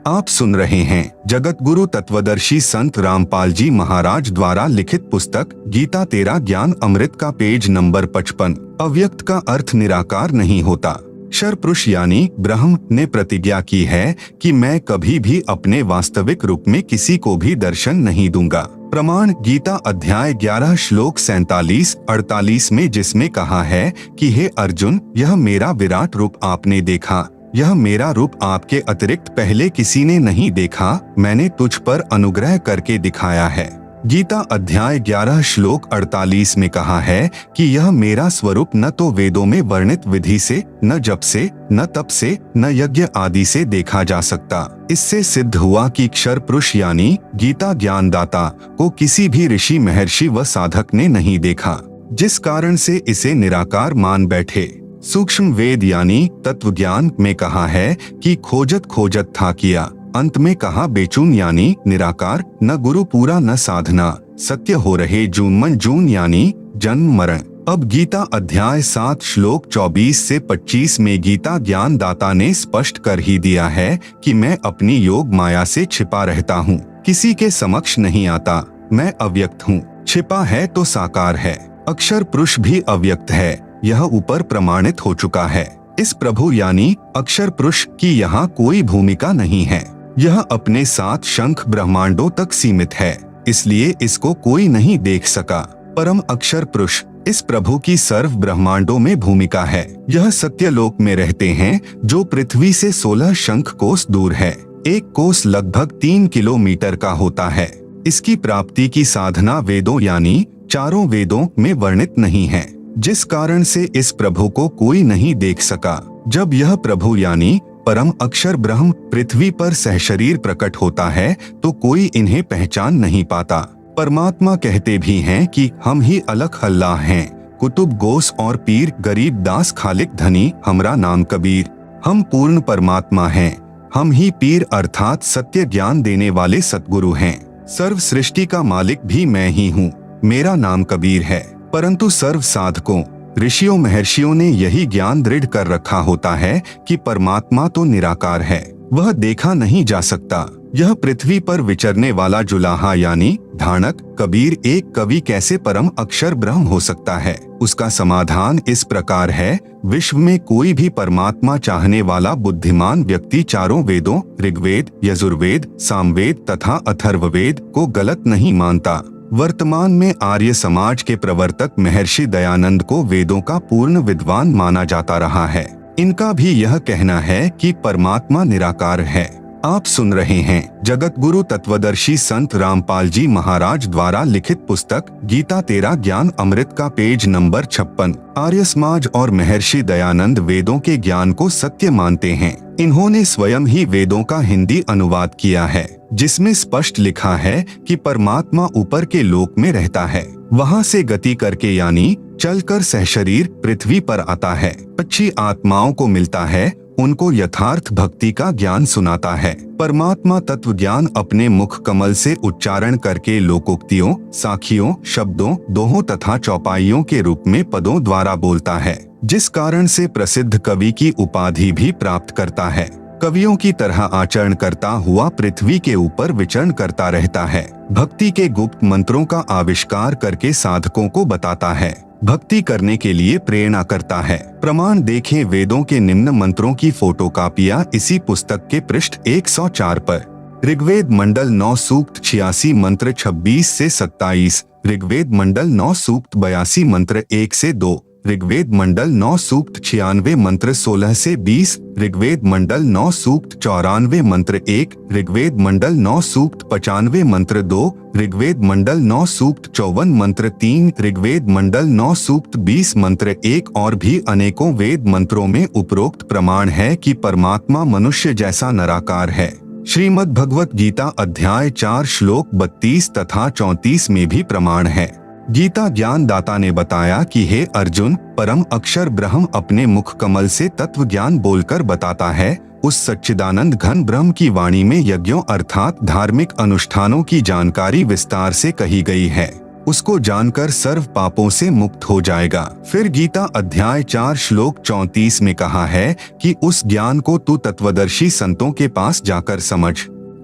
आप सुन रहे हैं जगत गुरु तत्वदर्शी संत रामपाल जी महाराज द्वारा लिखित पुस्तक गीता तेरा ज्ञान अमृत का पेज नंबर 55। अव्यक्त का अर्थ निराकार नहीं होता। क्षरपुरुष यानी ब्रह्म ने प्रतिज्ञा की है कि मैं कभी भी अपने वास्तविक रूप में किसी को भी दर्शन नहीं दूंगा। प्रमाण गीता अध्याय 11 श्लोक 47-48 में, जिसमें कहा है कि हे अर्जुन, यह मेरा विराट रूप आपने देखा, यह मेरा रूप आपके अतिरिक्त पहले किसी ने नहीं देखा, मैंने तुझ पर अनुग्रह करके दिखाया है। गीता अध्याय 11 श्लोक 48 में कहा है कि यह मेरा स्वरूप न तो वेदों में वर्णित विधि से, न जप से, न तप से, न यज्ञ आदि से देखा जा सकता। इससे सिद्ध हुआ कि क्षर पुरुष यानी गीता ज्ञानदाता को किसी भी ऋषि, महर्षि व साधक ने नहीं देखा, जिस कारण से इसे निराकार मान बैठे। सूक्ष्म वेद यानी तत्व ज्ञान में कहा है कि खोजत खोजत था किया, अंत में कहा बेचून यानी निराकार, न गुरु पूरा न साधना, सत्य हो रहे जून मन जून यानी जन्म मरण। अब गीता अध्याय 7 श्लोक 24 से 25 में गीता ज्ञान दाता ने स्पष्ट कर ही दिया है कि मैं अपनी योग माया से छिपा रहता हूँ, किसी के समक्ष नहीं आता, मैं अव्यक्त हूँ। छिपा है तो साकार है। अक्षर पुरुष भी अव्यक्त है, यह ऊपर प्रमाणित हो चुका है। इस प्रभु यानी अक्षर पुरुष की यहाँ कोई भूमिका नहीं है, यह अपने 7 शंख ब्रह्मांडों तक सीमित है, इसलिए इसको कोई नहीं देख सका। परम अक्षर पुरुष इस प्रभु की सर्व ब्रह्मांडों में भूमिका है। यह सत्यलोक में रहते हैं, जो पृथ्वी से 16 शंख कोस दूर है। एक कोस लगभग 3 किलोमीटर का होता है। इसकी प्राप्ति की साधना वेदों यानी चारों वेदों में वर्णित नहीं है, जिस कारण से इस प्रभु को कोई नहीं देख सका। जब यह प्रभु यानी परम अक्षर ब्रह्म पृथ्वी पर सहशरीर प्रकट होता है तो कोई इन्हें पहचान नहीं पाता। परमात्मा कहते भी हैं कि हम ही अलग अल्लाह हैं, कुतुब गोस और पीर, गरीब दास खालिक धनी, हमरा नाम कबीर। हम पूर्ण परमात्मा हैं, हम ही पीर अर्थात सत्य ज्ञान देने वाले सतगुरु हैं। सर्व सृष्टि का मालिक भी मैं ही हूँ, मेरा नाम कबीर है। परंतु सर्व साधकों, ऋषियों, महर्षियों ने यही ज्ञान दृढ़ कर रखा होता है कि परमात्मा तो निराकार है, वह देखा नहीं जा सकता। यह पृथ्वी पर विचरने वाला जुलाहा यानी धानक कबीर एक कवि कैसे परम अक्षर ब्रह्म हो सकता है? उसका समाधान इस प्रकार है, विश्व में कोई भी परमात्मा चाहने वाला बुद्धिमान व्यक्ति चारों वेदों ऋग्वेद, यजुर्वेद, सामवेद तथा अथर्ववेद को गलत नहीं मानता। वर्तमान में आर्य समाज के प्रवर्तक महर्षि दयानंद को वेदों का पूर्ण विद्वान माना जाता रहा है। इनका भी यह कहना है कि परमात्मा निराकार है। आप सुन रहे हैं जगत गुरु तत्वदर्शी संत रामपाल जी महाराज द्वारा लिखित पुस्तक गीता तेरा ज्ञान अमृत का पेज नंबर 56। आर्य समाज और महर्षि दयानंद वेदों के ज्ञान को सत्य मानते हैं। इन्होंने स्वयं ही वेदों का हिंदी अनुवाद किया है, जिसमें स्पष्ट लिखा है कि परमात्मा ऊपर के लोक में रहता है, वहां से गति करके यानी चलकर सहशरीर पृथ्वी पर आता है, अच्छी आत्माओं को मिलता है, उनको यथार्थ भक्ति का ज्ञान सुनाता है। परमात्मा तत्व ज्ञान अपने मुख कमल से उच्चारण करके लोकोक्तियों, साखियों, शब्दों, दोहों तथा चौपाइयों के रूप में पदों द्वारा बोलता है, जिस कारण से प्रसिद्ध कवि की उपाधि भी प्राप्त करता है। कवियों की तरह आचरण करता हुआ पृथ्वी के ऊपर विचरण करता रहता है। भक्ति के गुप्त मंत्रों का आविष्कार करके साधकों को बताता है, भक्ति करने के लिए प्रेरणा करता है। प्रमाण देखें, वेदों के निम्न मंत्रों की फोटोकॉपियां इसी पुस्तक के पृष्ठ 104 पर। ऋग्वेद मंडल 9 सूक्त 86 मंत्र 26 से 27, ऋग्वेद मंडल 9 सूक्त 82 मंत्र 1 से 2, ऋग्वेद मंडल 9 सूक्त 96 मंत्र 16 से 20, ऋग्वेद मंडल 9 सूक्त 94 मंत्र 1, ऋग्वेद मंडल 9 सूक्त 95 मंत्र 2, ऋग्वेद मंडल 9 सूक्त 54 मंत्र 3, ऋग्वेद मंडल 9 सूक्त 20 मंत्र 1 और भी अनेकों वेद मंत्रों में उपरोक्त प्रमाण है कि परमात्मा मनुष्य जैसा निराकार है। श्रीमद् भगवत गीता अध्याय 4 श्लोक 32 तथा 34 में भी प्रमाण है। गीता ज्ञान दाता ने बताया कि हे अर्जुन, परम अक्षर ब्रह्म अपने मुख कमल से तत्व ज्ञान बोलकर बताता है। उस सच्चिदानंद घन ब्रह्म की वाणी में यज्ञों अर्थात धार्मिक अनुष्ठानों की जानकारी विस्तार से कही गई है। उसको जानकर सर्व पापों से मुक्त हो जाएगा। फिर गीता अध्याय 4 श्लोक 34 में कहा है कि उस ज्ञान को तू तत्वदर्शी संतों के पास जाकर समझ।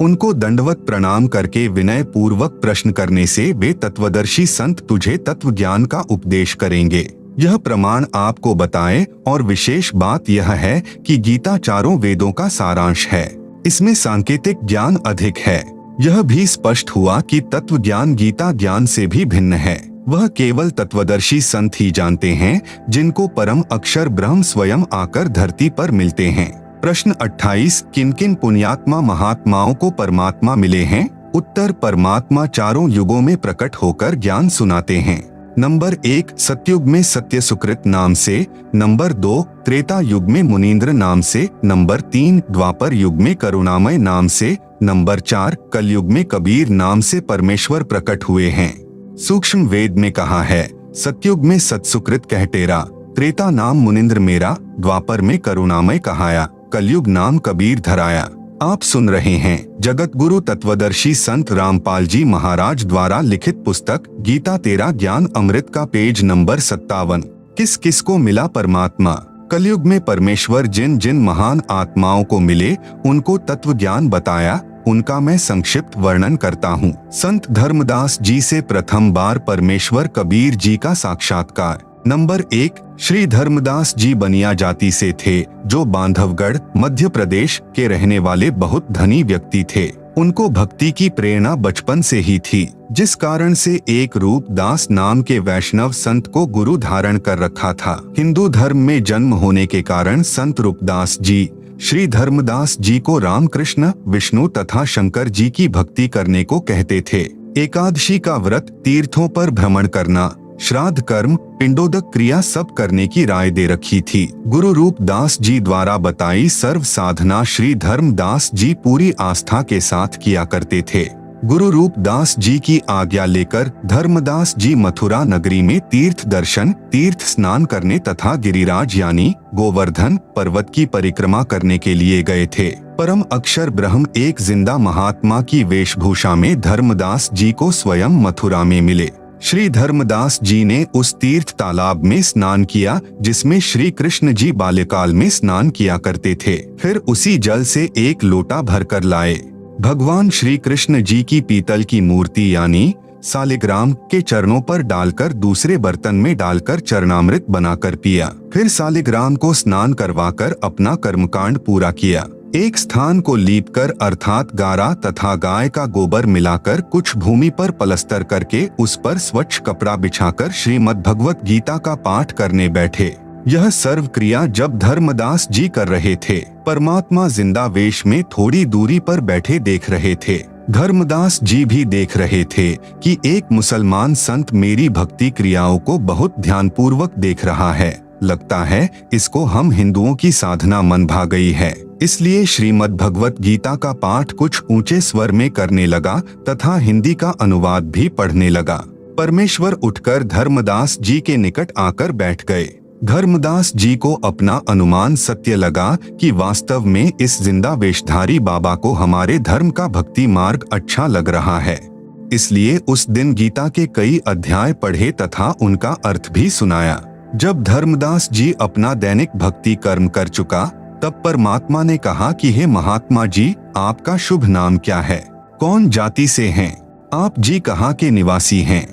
उनको दंडवत प्रणाम करके विनय पूर्वक प्रश्न करने से वे तत्वदर्शी संत तुझे तत्व ज्ञान का उपदेश करेंगे। यह प्रमाण आपको बताए और विशेष बात यह है कि गीता चारों वेदों का सारांश है। इसमें सांकेतिक ज्ञान अधिक है। यह भी स्पष्ट हुआ कि तत्व ज्ञान गीता ज्ञान से भी भिन्न है। वह केवल तत्वदर्शी संत ही जानते हैं, जिनको परम अक्षर ब्रह्म स्वयं आकर धरती पर मिलते हैं। प्रश्न 28, किन किन पुण्यात्मा महात्माओं को परमात्मा मिले हैं? उत्तर, परमात्मा चारों युगों में प्रकट होकर ज्ञान सुनाते हैं। नंबर 1, सतयुग में सत्य सुकृत नाम से। नंबर 2, त्रेता युग में मुनींद्र नाम से। नंबर 3, द्वापर युग में करुणामय नाम से। नंबर 4, कलयुग में कबीर नाम से परमेश्वर प्रकट हुए हैं। सूक्ष्म वेद में कहा है, सतयुग में सत्सुकृत कह टेरा, त्रेता नाम मुनींद्र मेरा, द्वापर में करुणामय कहाया, कलयुग नाम कबीर धराया। आप सुन रहे हैं जगत गुरु तत्वदर्शी संत रामपाल जी महाराज द्वारा लिखित पुस्तक गीता तेरा ज्ञान अमृत का पेज नंबर 57। किस किस को मिला परमात्मा? कलयुग में परमेश्वर जिन जिन महान आत्माओं को मिले उनको तत्व ज्ञान बताया, उनका मैं संक्षिप्त वर्णन करता हूँ। संत धर्मदास जी से प्रथम बार परमेश्वर कबीर जी का साक्षात्कार। नंबर 1, श्री धर्मदास जी बनिया जाति से थे, जो बांधवगढ़ मध्य प्रदेश के रहने वाले बहुत धनी व्यक्ति थे। उनको भक्ति की प्रेरणा बचपन से ही थी, जिस कारण से एक रूप दास नाम के वैष्णव संत को गुरु धारण कर रखा था। हिंदू धर्म में जन्म होने के कारण संत रूपदास जी श्री धर्मदास जी को रामकृष्ण, विष्णु तथा शंकर जी की भक्ति करने को कहते थे। एकादशी का व्रत, तीर्थों पर भ्रमण करना, श्राद्ध कर्म, पिंडोदक क्रिया सब करने की राय दे रखी थी। गुरु रूपदास जी द्वारा बताई सर्व साधना श्री धर्मदास जी पूरी आस्था के साथ किया करते थे। गुरु रूपदास जी की आज्ञा लेकर धर्मदास जी मथुरा नगरी में तीर्थ दर्शन, तीर्थ स्नान करने तथा गिरिराज यानी गोवर्धन पर्वत की परिक्रमा करने के लिए गए थे। परम अक्षर ब्रह्म एक जिंदा महात्मा की वेशभूषा में धर्मदास जी को स्वयं मथुरा में मिले। श्री धर्मदास जी ने उस तीर्थ तालाब में स्नान किया जिसमें श्री कृष्ण जी बाल्यकाल में स्नान किया करते थे। फिर उसी जल से एक लोटा भरकर लाए। भगवान श्री कृष्ण जी की पीतल की मूर्ति यानी सालिग्राम के चरणों पर डालकर दूसरे बर्तन में डालकर चरणामृत बनाकर पिया। फिर सालिग्राम को स्नान करवाकर अपना कर्मकांड पूरा किया। एक स्थान को लीपकर अर्थात गारा तथा गाय का गोबर मिलाकर कुछ भूमि पर पलस्तर करके उस पर स्वच्छ कपड़ा बिछाकर श्रीमद् भगवत गीता का पाठ करने बैठे। यह सर्व क्रिया जब धर्मदास जी कर रहे थे, परमात्मा जिंदा वेश में थोड़ी दूरी पर बैठे देख रहे थे। धर्मदास जी भी देख रहे थे कि एक मुसलमान संत मेरी भक्ति क्रियाओं को बहुत ध्यानपूर्वक देख रहा है। लगता है इसको हम हिंदुओं की साधना मन भा गई है। इसलिए श्रीमद् भगवत गीता का पाठ कुछ ऊंचे स्वर में करने लगा तथा हिंदी का अनुवाद भी पढ़ने लगा। परमेश्वर उठकर धर्मदास जी के निकट आकर बैठ गए। धर्मदास जी को अपना अनुमान सत्य लगा कि वास्तव में इस जिंदा वेशधारी बाबा को हमारे धर्म का भक्ति मार्ग अच्छा लग रहा है। इसलिए उस दिन गीता के कई अध्याय पढ़े तथा उनका अर्थ भी सुनाया। जब धर्मदास जी अपना दैनिक भक्ति कर्म कर चुका, तब परमात्मा ने कहा कि हे महात्मा जी, आपका शुभ नाम क्या है? कौन जाति से हैं? आप जी कहाँ के निवासी हैं?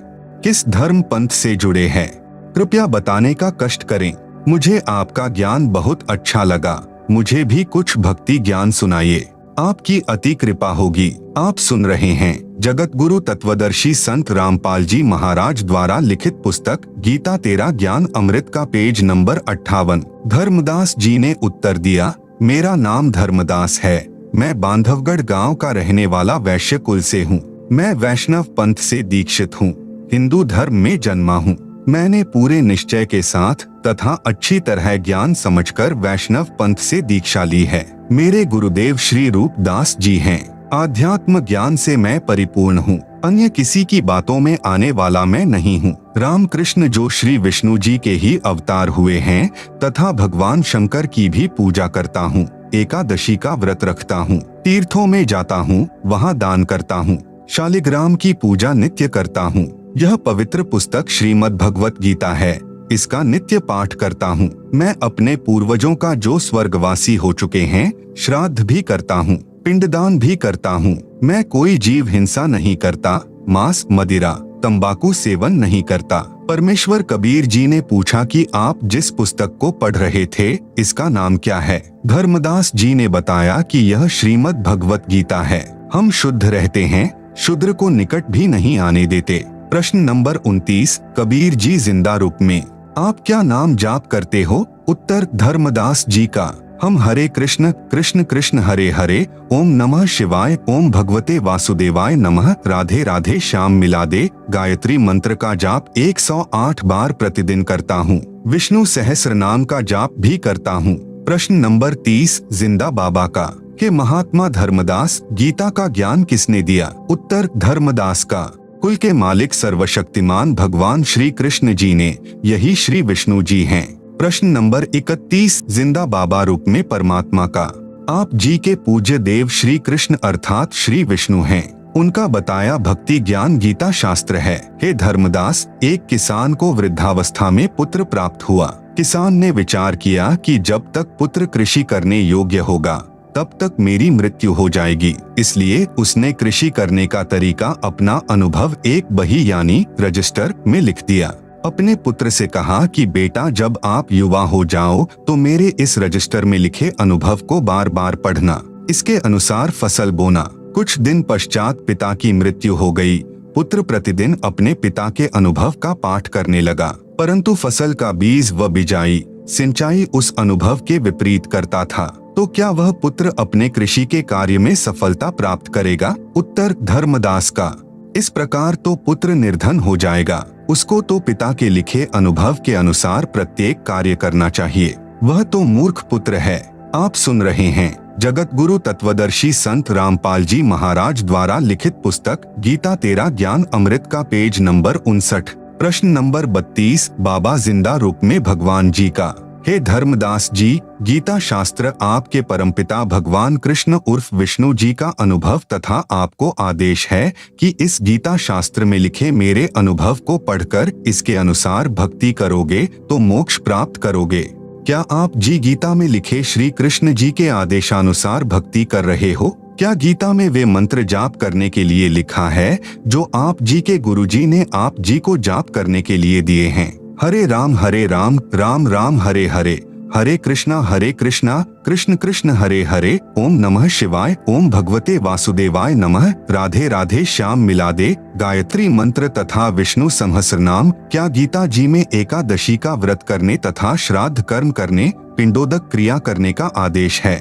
किस धर्म पंथ से जुड़े हैं? कृपया बताने का कष्ट करें। मुझे आपका ज्ञान बहुत अच्छा लगा। मुझे भी कुछ भक्ति ज्ञान सुनाइए। आपकी अति कृपा होगी। आप सुन रहे हैं जगत गुरु तत्वदर्शी संत रामपाल जी महाराज द्वारा लिखित पुस्तक गीता तेरा ज्ञान अमृत का पेज नंबर 58। धर्मदास जी ने उत्तर दिया, मेरा नाम धर्मदास है। मैं बांधवगढ़ गांव का रहने वाला वैश्य कुल से हूँ। मैं वैष्णव पंथ से दीक्षित हूँ। हिंदू धर्म में जन्मा हूँ। मैंने पूरे निश्चय के साथ तथा अच्छी तरह ज्ञान समझकर वैष्णव पंथ से दीक्षा ली है। मेरे गुरुदेव श्री रूपदास जी हैं। आध्यात्म ज्ञान से मैं परिपूर्ण हूँ। अन्य किसी की बातों में आने वाला मैं नहीं हूँ। रामकृष्ण जो श्री विष्णु जी के ही अवतार हुए हैं तथा भगवान शंकर की भी पूजा करता हूँ। एकादशी का व्रत रखता हूँ। तीर्थों में जाता हूँ, वहाँ दान करता हूँ। शालिग्राम की पूजा नित्य करता हूँ। यह पवित्र पुस्तक श्रीमद् भगवत गीता है। इसका नित्य पाठ करता हूँ। मैं अपने पूर्वजों का जो स्वर्गवासी हो चुके हैं श्राद्ध भी करता हूँ, पिंडदान भी करता हूँ। मैं कोई जीव हिंसा नहीं करता, मांस, मदिरा, तंबाकू सेवन नहीं करता। परमेश्वर कबीर जी ने पूछा कि आप जिस पुस्तक को पढ़ रहे थे इसका नाम क्या है? धर्मदास जी ने बताया कि यह श्रीमद् भगवत गीता है। हम शुद्ध रहते हैं, शूद्र को निकट भी नहीं आने देते। प्रश्न नंबर 29, कबीर जी जिंदा रूप में आप क्या नाम जाप करते हो? उत्तर, धर्मदास जी का हम हरे कृष्ण कृष्ण कृष्ण हरे हरे, ओम नमः शिवाय, ओम भगवते वासुदेवाय नमः, राधे राधे श्याम मिला दे गायत्री मंत्र का जाप 108 बार प्रतिदिन करता हूँ। विष्णु सहस्र नाम का जाप भी करता हूँ। प्रश्न नंबर 30, जिंदा बाबा का के महात्मा धर्मदास गीता का ज्ञान किसने दिया? उत्तर, धर्मदास का कुल के मालिक सर्वशक्तिमान भगवान श्री कृष्ण जी ने, यही श्री विष्णु जी हैं। प्रश्न नंबर 31, जिंदा बाबा रूप में परमात्मा का आप जी के पूज्य देव श्री कृष्ण अर्थात श्री विष्णु हैं। उनका बताया भक्ति ज्ञान गीता शास्त्र है। हे धर्मदास, एक किसान को वृद्धावस्था में पुत्र प्राप्त हुआ। किसान ने विचार किया कि जब तक पुत्र कृषि करने योग्य होगा तब तक मेरी मृत्यु हो जाएगी। इसलिए उसने कृषि करने का तरीका अपना अनुभव एक बही यानी रजिस्टर में लिख दिया। अपने पुत्र से कहा कि बेटा, जब आप युवा हो जाओ तो मेरे इस रजिस्टर में लिखे अनुभव को बार बार पढ़ना, इसके अनुसार फसल बोना। कुछ दिन पश्चात पिता की मृत्यु हो गई। पुत्र प्रतिदिन अपने पिता के अनुभव का पाठ करने लगा, परंतु फसल का बीज व बिजाई, सिंचाई उस अनुभव के विपरीत करता था। तो क्या वह पुत्र अपने कृषि के कार्य में सफलता प्राप्त करेगा? उत्तर, धर्मदास का इस प्रकार तो पुत्र निर्धन हो जाएगा। उसको तो पिता के लिखे अनुभव के अनुसार प्रत्येक कार्य करना चाहिए। वह तो मूर्ख पुत्र है। आप सुन रहे हैं जगत गुरु तत्वदर्शी संत रामपाल जी महाराज द्वारा लिखित पुस्तक गीता तेरा ज्ञान अमृत का पेज नंबर 59। प्रश्न नंबर 32, बाबा जिंदा रूप में भगवान जी का। हे धर्मदास जी, गीता शास्त्र आपके परमपिता भगवान कृष्ण उर्फ विष्णु जी का अनुभव तथा आपको आदेश है कि इस गीता शास्त्र में लिखे मेरे अनुभव को पढ़कर इसके अनुसार भक्ति करोगे तो मोक्ष प्राप्त करोगे। क्या आप जी गीता में लिखे श्री कृष्ण जी के आदेशानुसार भक्ति कर रहे हो? क्या गीता में वे मंत्र जाप करने के लिए लिखा है जो आप जी के गुरुजी ने आप जी को जाप करने के लिए दिए हैं? हरे राम राम राम हरे हरे, हरे कृष्णा कृष्ण कृष्ण हरे हरे, ओम नमः शिवाय, ओम भगवते वासुदेवाय नमः, राधे राधे श्याम मिला दे गायत्री मंत्र तथा विष्णु सहस्र नाम। क्या गीता जी में एकादशी का व्रत करने तथा श्राद्ध कर्म करने, पिंडोदक क्रिया करने का आदेश है?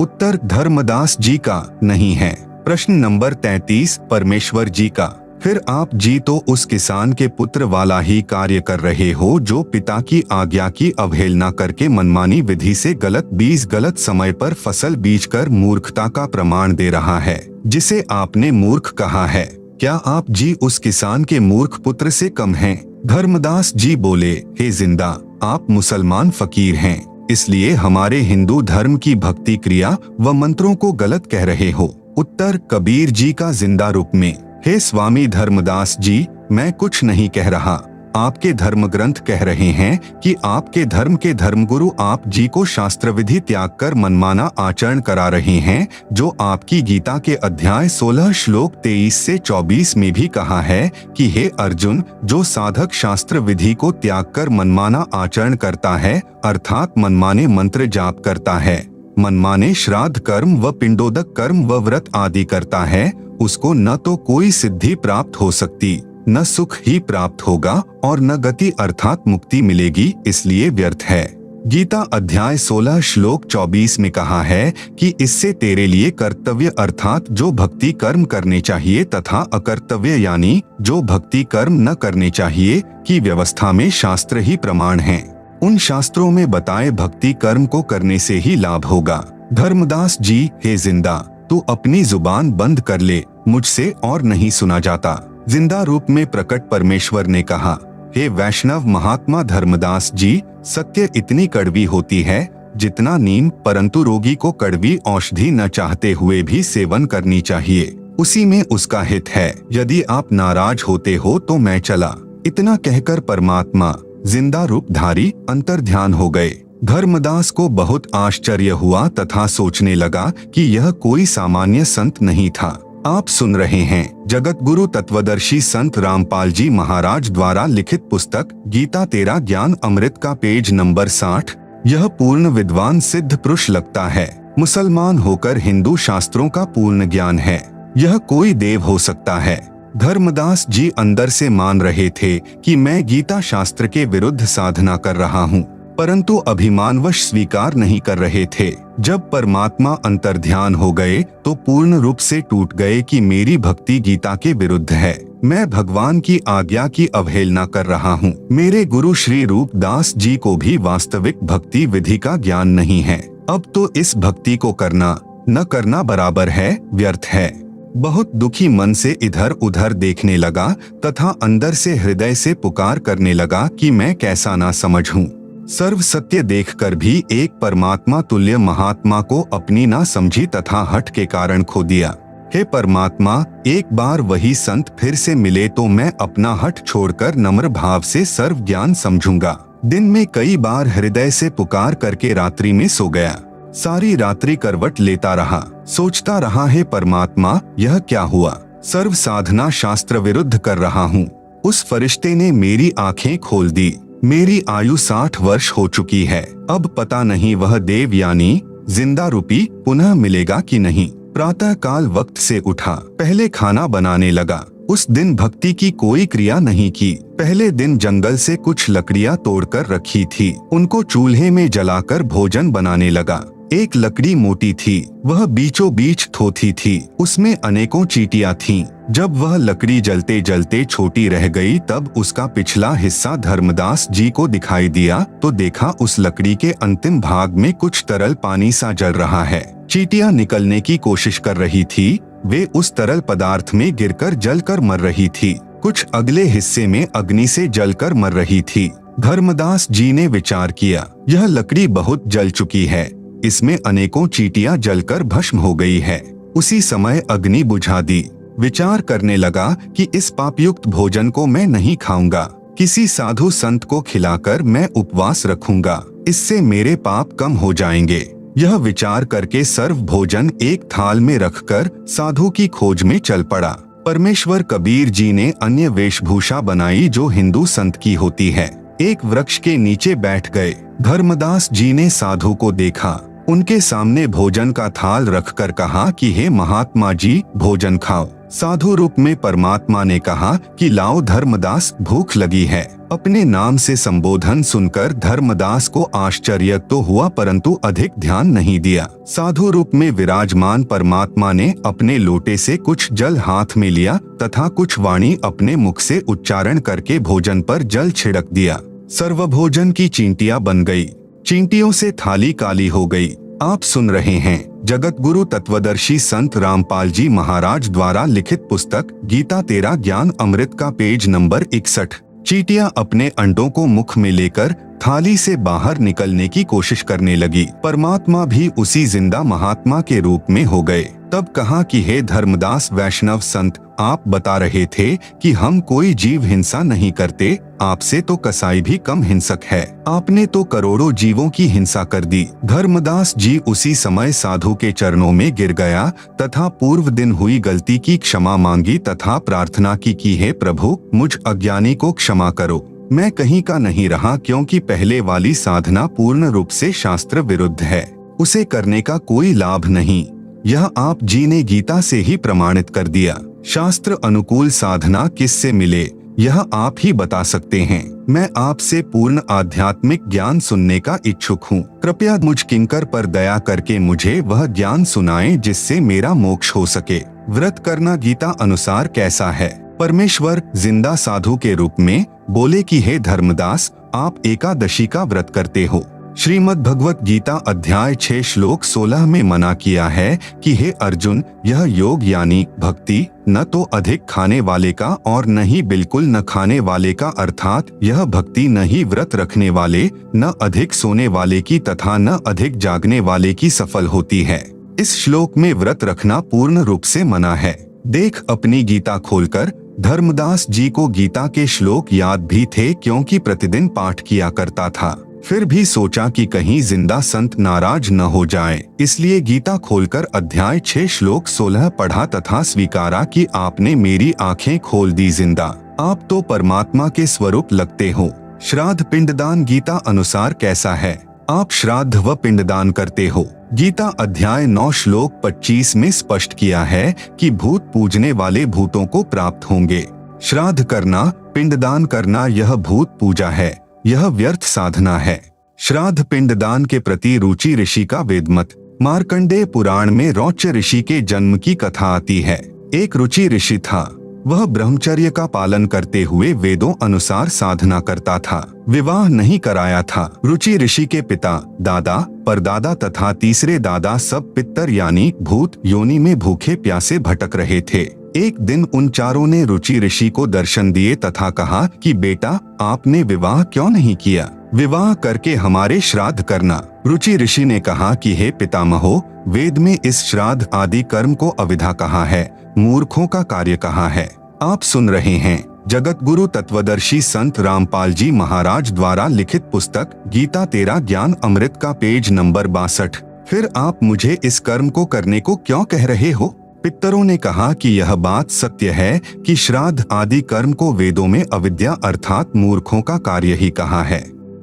उत्तर, धर्मदास जी का नहीं है। प्रश्न नंबर 33, परमेश्वर जी का। फिर आप जी तो उस किसान के पुत्र वाला ही कार्य कर रहे हो जो पिता की आज्ञा की अवहेलना करके मनमानी विधि से गलत बीज गलत समय पर फसल बीजकर मूर्खता का प्रमाण दे रहा है, जिसे आपने मूर्ख कहा है। क्या आप जी उस किसान के मूर्ख पुत्र से कम हैं? धर्मदास जी बोले, हे जिंदा, आप मुसलमान फकीर हैं, इसलिए हमारे हिंदू धर्म की भक्ति क्रिया व मंत्रों को गलत कह रहे हो। उत्तर, कबीर जी का जिंदा रूप में। हे स्वामी धर्मदास जी, मैं कुछ नहीं कह रहा। आपके धर्म ग्रंथ कह रहे हैं कि आपके धर्म के धर्मगुरु आप जी को शास्त्र विधि त्याग कर मनमाना आचरण करा रहे हैं, जो आपकी गीता के अध्याय 16 श्लोक 23 से 24 में भी कहा है कि हे अर्जुन, जो साधक शास्त्र विधि को त्याग कर मनमाना आचरण करता है अर्थात मनमाने मंत्र जाप करता है, मनमाने श्राद्ध कर्म व पिंडोदक कर्म व व्रत आदि करता है, उसको न तो कोई सिद्धि प्राप्त हो सकती, न सुख ही प्राप्त होगा और न गति अर्थात मुक्ति मिलेगी, इसलिए व्यर्थ है। गीता अध्याय 16 श्लोक 24 में कहा है कि इससे तेरे लिए कर्तव्य अर्थात जो भक्ति कर्म करने चाहिए तथा अकर्तव्य यानी जो भक्ति कर्म न करने चाहिए की व्यवस्था में शास्त्र ही प्रमाण हैं। उन शास्त्रों में बताए भक्ति कर्म को करने से ही लाभ होगा। धर्मदास जी, हे जिंदा, तू अपनी जुबान बंद कर ले, मुझसे और नहीं सुना जाता। जिंदा रूप में प्रकट परमेश्वर ने कहा, हे वैष्णव महात्मा धर्मदास जी, सत्य इतनी कड़वी होती है जितना नीम, परंतु रोगी को कड़वी औषधि न चाहते हुए भी सेवन करनी चाहिए। उसी में उसका हित है। यदि आप नाराज होते हो तो मैं चला। इतना कहकर परमात्मा जिंदा रूपधारी अंतर्ध्यान हो गए। धर्मदास को बहुत आश्चर्य हुआ तथा सोचने लगा कि यह कोई सामान्य संत नहीं था। आप सुन रहे हैं जगत गुरु तत्वदर्शी संत रामपाल जी महाराज द्वारा लिखित पुस्तक गीता तेरा ज्ञान अमृत का पेज नंबर 60। यह पूर्ण विद्वान सिद्ध पुरुष लगता है। मुसलमान होकर हिंदू शास्त्रों का पूर्ण ज्ञान है। यह कोई देव हो सकता है। धर्मदास जी अंदर से मान रहे थे कि मैं गीता शास्त्र के विरुद्ध साधना कर रहा हूँ, परंतु अभिमानवश स्वीकार नहीं कर रहे थे। जब परमात्मा अंतर्ध्यान हो गए तो पूर्ण रूप से टूट गए कि मेरी भक्ति गीता के विरुद्ध है। मैं भगवान की आज्ञा की अवहेलना कर रहा हूँ। मेरे गुरु श्री रूपदास जी को भी वास्तविक भक्ति विधि का ज्ञान नहीं है। अब तो इस भक्ति को करना न करना बराबर है, व्यर्थ है। बहुत दुखी मन से इधर उधर देखने लगा तथा अंदर से हृदय से पुकार करने लगा कि मैं कैसा ना समझ हूँ। सर्व सत्य देखकर भी एक परमात्मा तुल्य महात्मा को अपनी ना समझी तथा हठ के कारण खो दिया। हे परमात्मा, एक बार वही संत फिर से मिले तो मैं अपना हठ छोड़कर नम्र भाव से सर्व ज्ञान समझूंगा। दिन में कई बार हृदय से पुकार करके रात्रि में सो गया। सारी रात्रि करवट लेता रहा, सोचता रहा, हे परमात्मा यह क्या हुआ? सर्व साधना शास्त्र विरुद्ध कर रहा हूँ। उस फरिश्ते ने मेरी आंखें खोल दी। मेरी आयु 60 वर्ष हो चुकी है। अब पता नहीं वह देव यानी जिंदा रूपी पुनः मिलेगा कि नहीं। प्रातः काल वक्त से उठा, पहले खाना बनाने लगा। उस दिन भक्ति की कोई क्रिया नहीं की। पहले दिन जंगल से कुछ लकड़ियां तोड़कर रखी थी, उनको चूल्हे में जलाकर भोजन बनाने लगा। एक लकड़ी मोटी थी, वह बीचों बीच थोथी थी, उसमें अनेकों चींटियां थीं। जब वह लकड़ी जलते जलते छोटी रह गई तब उसका पिछला हिस्सा धर्मदास जी को दिखाई दिया तो देखा उस लकड़ी के अंतिम भाग में कुछ तरल पानी सा जल रहा है। चींटियां निकलने की कोशिश कर रही थी, वे उस तरल पदार्थ में गिरकर जलकर मर रही थी। कुछ अगले हिस्से में अग्नि से जलकर मर रही थी। धर्मदास जी ने विचार किया, यह लकड़ी बहुत जल चुकी है, इसमें अनेकों चींटियां जलकर भस्म हो गई है। उसी समय अग्नि बुझा दी। विचार करने लगा कि इस पापयुक्त भोजन को मैं नहीं खाऊंगा, किसी साधु संत को खिलाकर मैं उपवास रखूंगा, इससे मेरे पाप कम हो जाएंगे। यह विचार करके सर्व भोजन एक थाल में रखकर साधु की खोज में चल पड़ा। परमेश्वर कबीर जी ने अन्य वेशभूषा बनाई जो हिंदू संत की होती है। एक वृक्ष के नीचे बैठ गए। धर्मदास जी ने साधु को देखा, उनके सामने भोजन का थाल रखकर कहा कि हे महात्मा जी भोजन खाओ। साधु रूप में परमात्मा ने कहा कि लाओ धर्मदास, भूख लगी है। अपने नाम से संबोधन सुनकर धर्मदास को आश्चर्य तो हुआ परंतु अधिक ध्यान नहीं दिया। साधु रूप में विराजमान परमात्मा ने अपने लोटे से कुछ जल हाथ में लिया तथा कुछ वाणी अपने मुख से उच्चारण करके भोजन पर जल छिड़क दिया। सर्वभोजन की चींटियां बन गई। चींटियों से थाली काली हो गई। आप सुन रहे हैं जगत गुरु तत्वदर्शी संत रामपाल जी महाराज द्वारा लिखित पुस्तक गीता तेरा ज्ञान अमृत का पेज नंबर 61। चींटियां अपने अंडों को मुख में लेकर थाली से बाहर निकलने की कोशिश करने लगी। परमात्मा भी उसी जिंदा महात्मा के रूप में हो गए। तब कहा कि हे धर्मदास वैष्णव संत, आप बता रहे थे कि हम कोई जीव हिंसा नहीं करते, आपसे तो कसाई भी कम हिंसक है, आपने तो करोड़ों जीवों की हिंसा कर दी। धर्मदास जी उसी समय साधु के चरणों में गिर गया तथा पूर्व दिन हुई गलती की क्षमा मांगी तथा प्रार्थना की कि हे प्रभु, मुझ अज्ञानी को क्षमा करो, मैं कहीं का नहीं रहा, क्योंकि पहले वाली साधना पूर्ण रूप से शास्त्र विरुद्ध है, उसे करने का कोई लाभ नहीं। यह आप जी ने गीता से ही प्रमाणित कर दिया। शास्त्र अनुकूल साधना किससे मिले यह आप ही बता सकते हैं। मैं आपसे पूर्ण आध्यात्मिक ज्ञान सुनने का इच्छुक हूँ। कृपया मुझ किंकर पर दया करके मुझे वह ज्ञान सुनाएं जिससे मेरा मोक्ष हो सके। व्रत करना गीता अनुसार कैसा है? परमेश्वर जिंदा साधु के रूप में बोले कि हे धर्मदास, आप एकादशी का व्रत करते हो। श्रीमद् भगवत गीता अध्याय 6 श्लोक 16 में मना किया है कि हे अर्जुन, यह योग यानी भक्ति न तो अधिक खाने वाले का और न ही बिल्कुल न खाने वाले का, अर्थात यह भक्ति न ही व्रत रखने वाले, न अधिक सोने वाले की तथा न अधिक जागने वाले की सफल होती है। इस श्लोक में व्रत रखना पूर्ण रूप से मना है। देख अपनी गीता खोलकर। धर्मदास जी को गीता के श्लोक याद भी थे क्योंकि प्रतिदिन पाठ किया करता था। फिर भी सोचा कि कहीं जिंदा संत नाराज न हो जाए, इसलिए गीता खोलकर अध्याय 6 श्लोक 16 पढ़ा तथा स्वीकारा कि आपने मेरी आंखें खोल दी जिंदा। आप तो परमात्मा के स्वरूप लगते हो। श्राद्ध पिंडदान गीता अनुसार कैसा है? आप श्राद्ध व पिंडदान करते हो। गीता अध्याय 9 श्लोक 25 में स्पष्ट किया है कि भूत पूजने वाले भूतों को प्राप्त होंगे। श्राद्ध करना, पिंडदान करना यह भूत पूजा है, यह व्यर्थ साधना है। श्राद्ध पिंडदान के प्रति रुचि ऋषि का वेदमत। मार्कंडेय पुराण में रौच्य ऋषि के जन्म की कथा आती है। एक रुचि ऋषि था। वह ब्रह्मचर्य का पालन करते हुए वेदों अनुसार साधना करता था। विवाह नहीं कराया था। रुचि ऋषि के पिता, दादा, परदादा तथा तीसरे दादा सब पितर यानी भूत योनि में भूखे प्यासे भटक रहे थे। एक दिन उन चारों ने रुचि ऋषि को दर्शन दिए तथा कहा कि बेटा, आपने विवाह क्यों नहीं किया? विवाह करके हमारे श्राद्ध करना। रुचि ऋषि ने कहा कि हे पितामहो, वेद में इस श्राद्ध आदि कर्म को अविधा कहा है, मूर्खों का कार्य कहा है। आप सुन रहे हैं जगत गुरु तत्वदर्शी संत रामपाल जी महाराज द्वारा लिखित पुस्तक गीता तेरा ज्ञान अमृत का पेज नंबर 62। फिर आप मुझे इस कर्म को करने को क्यों कह रहे हो? पितरों ने कहा कि यह बात सत्य है कि श्राद्ध आदि कर्म को वेदों में अविद्या अर्थात मूर्खों का कार्य ही कहा है।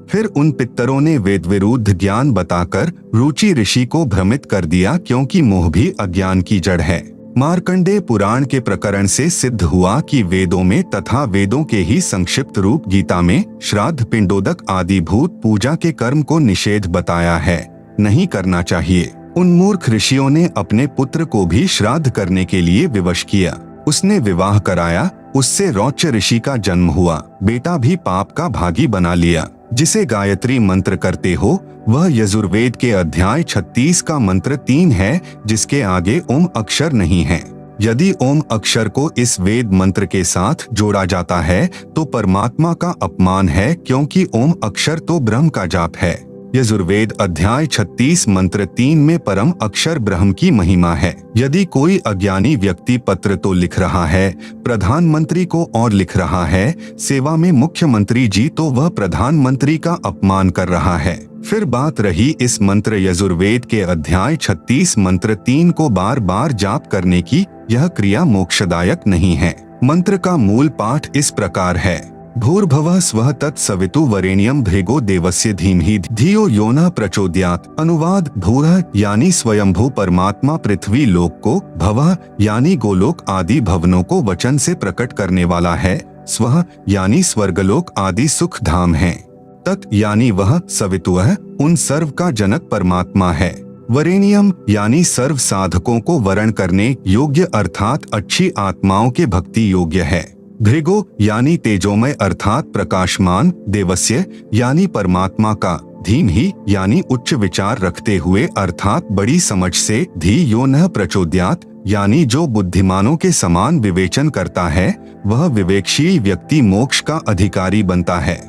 फिर उन पितरों ने वेद विरुद्ध ज्ञान बताकर रुचि ऋषि को भ्रमित कर दिया क्योंकि मोह भी अज्ञान की जड़ है। मार्कंडेय पुराण के प्रकरण से सिद्ध हुआ कि वेदों में तथा वेदों के ही संक्षिप्त रूप गीता में श्राद्ध पिंडोदक आदि भूत पूजा के कर्म को निषेध बताया है, नहीं करना चाहिए। उन मूर्ख ऋषियों ने अपने पुत्र को भी श्राद्ध करने के लिए विवश किया। उसने विवाह कराया, उससे रौच्य ऋषि का जन्म हुआ। बेटा भी पाप का भागी बना लिया। जिसे गायत्री मंत्र करते हो वह यजुर्वेद के अध्याय 36 का मंत्र 3 है, जिसके आगे ओम अक्षर नहीं है। यदि ओम अक्षर को इस वेद मंत्र के साथ जोड़ा जाता है तो परमात्मा का अपमान है, क्योंकि ओम अक्षर तो ब्रह्म का जाप है। यजुर्वेद अध्याय 36 मंत्र 3 में परम अक्षर ब्रह्म की महिमा है। यदि कोई अज्ञानी व्यक्ति पत्र तो लिख रहा है, प्रधानमंत्री को और लिख रहा है, सेवा में मुख्यमंत्री जी, तो वह प्रधानमंत्री का अपमान कर रहा है। फिर बात रही इस मंत्र यजुर्वेद के अध्याय 36 मंत्र 3 को बार बार जाप करने की, यह क्रिया मोक्षदायक नहीं है। मंत्र का मूल पाठ इस प्रकार है: भूर्भुवः स्वः तत्सवितुर्वरेण्यं भृगो देवस्य धीमहि धियो यो नः प्रचोदयात्। अनुवाद: भूरः यानी स्वयंभू परमात्मा पृथ्वी लोक को, भवः यानी गोलोक आदि भवनों को वचन से प्रकट करने वाला है, स्वः यानी स्वर्गलोक आदि सुख धाम है, तत् यानी वह सवितुः उन सर्व का जनक परमात्मा है, वरेण्यम यानी सर्व साधकों को वरण करने योग्य अर्थात अच्छी आत्माओं के भक्ति योग्य है, भृगो यानी तेजोमय अर्थात प्रकाशमान, देवस्य यानी परमात्मा का, धीमहि यानी उच्च विचार रखते हुए अर्थात बड़ी समझ से, धी यो नः प्रचोदयात् यानी जो बुद्धिमानों के समान विवेचन करता है, वह विवेकशील व्यक्ति मोक्ष का अधिकारी बनता है।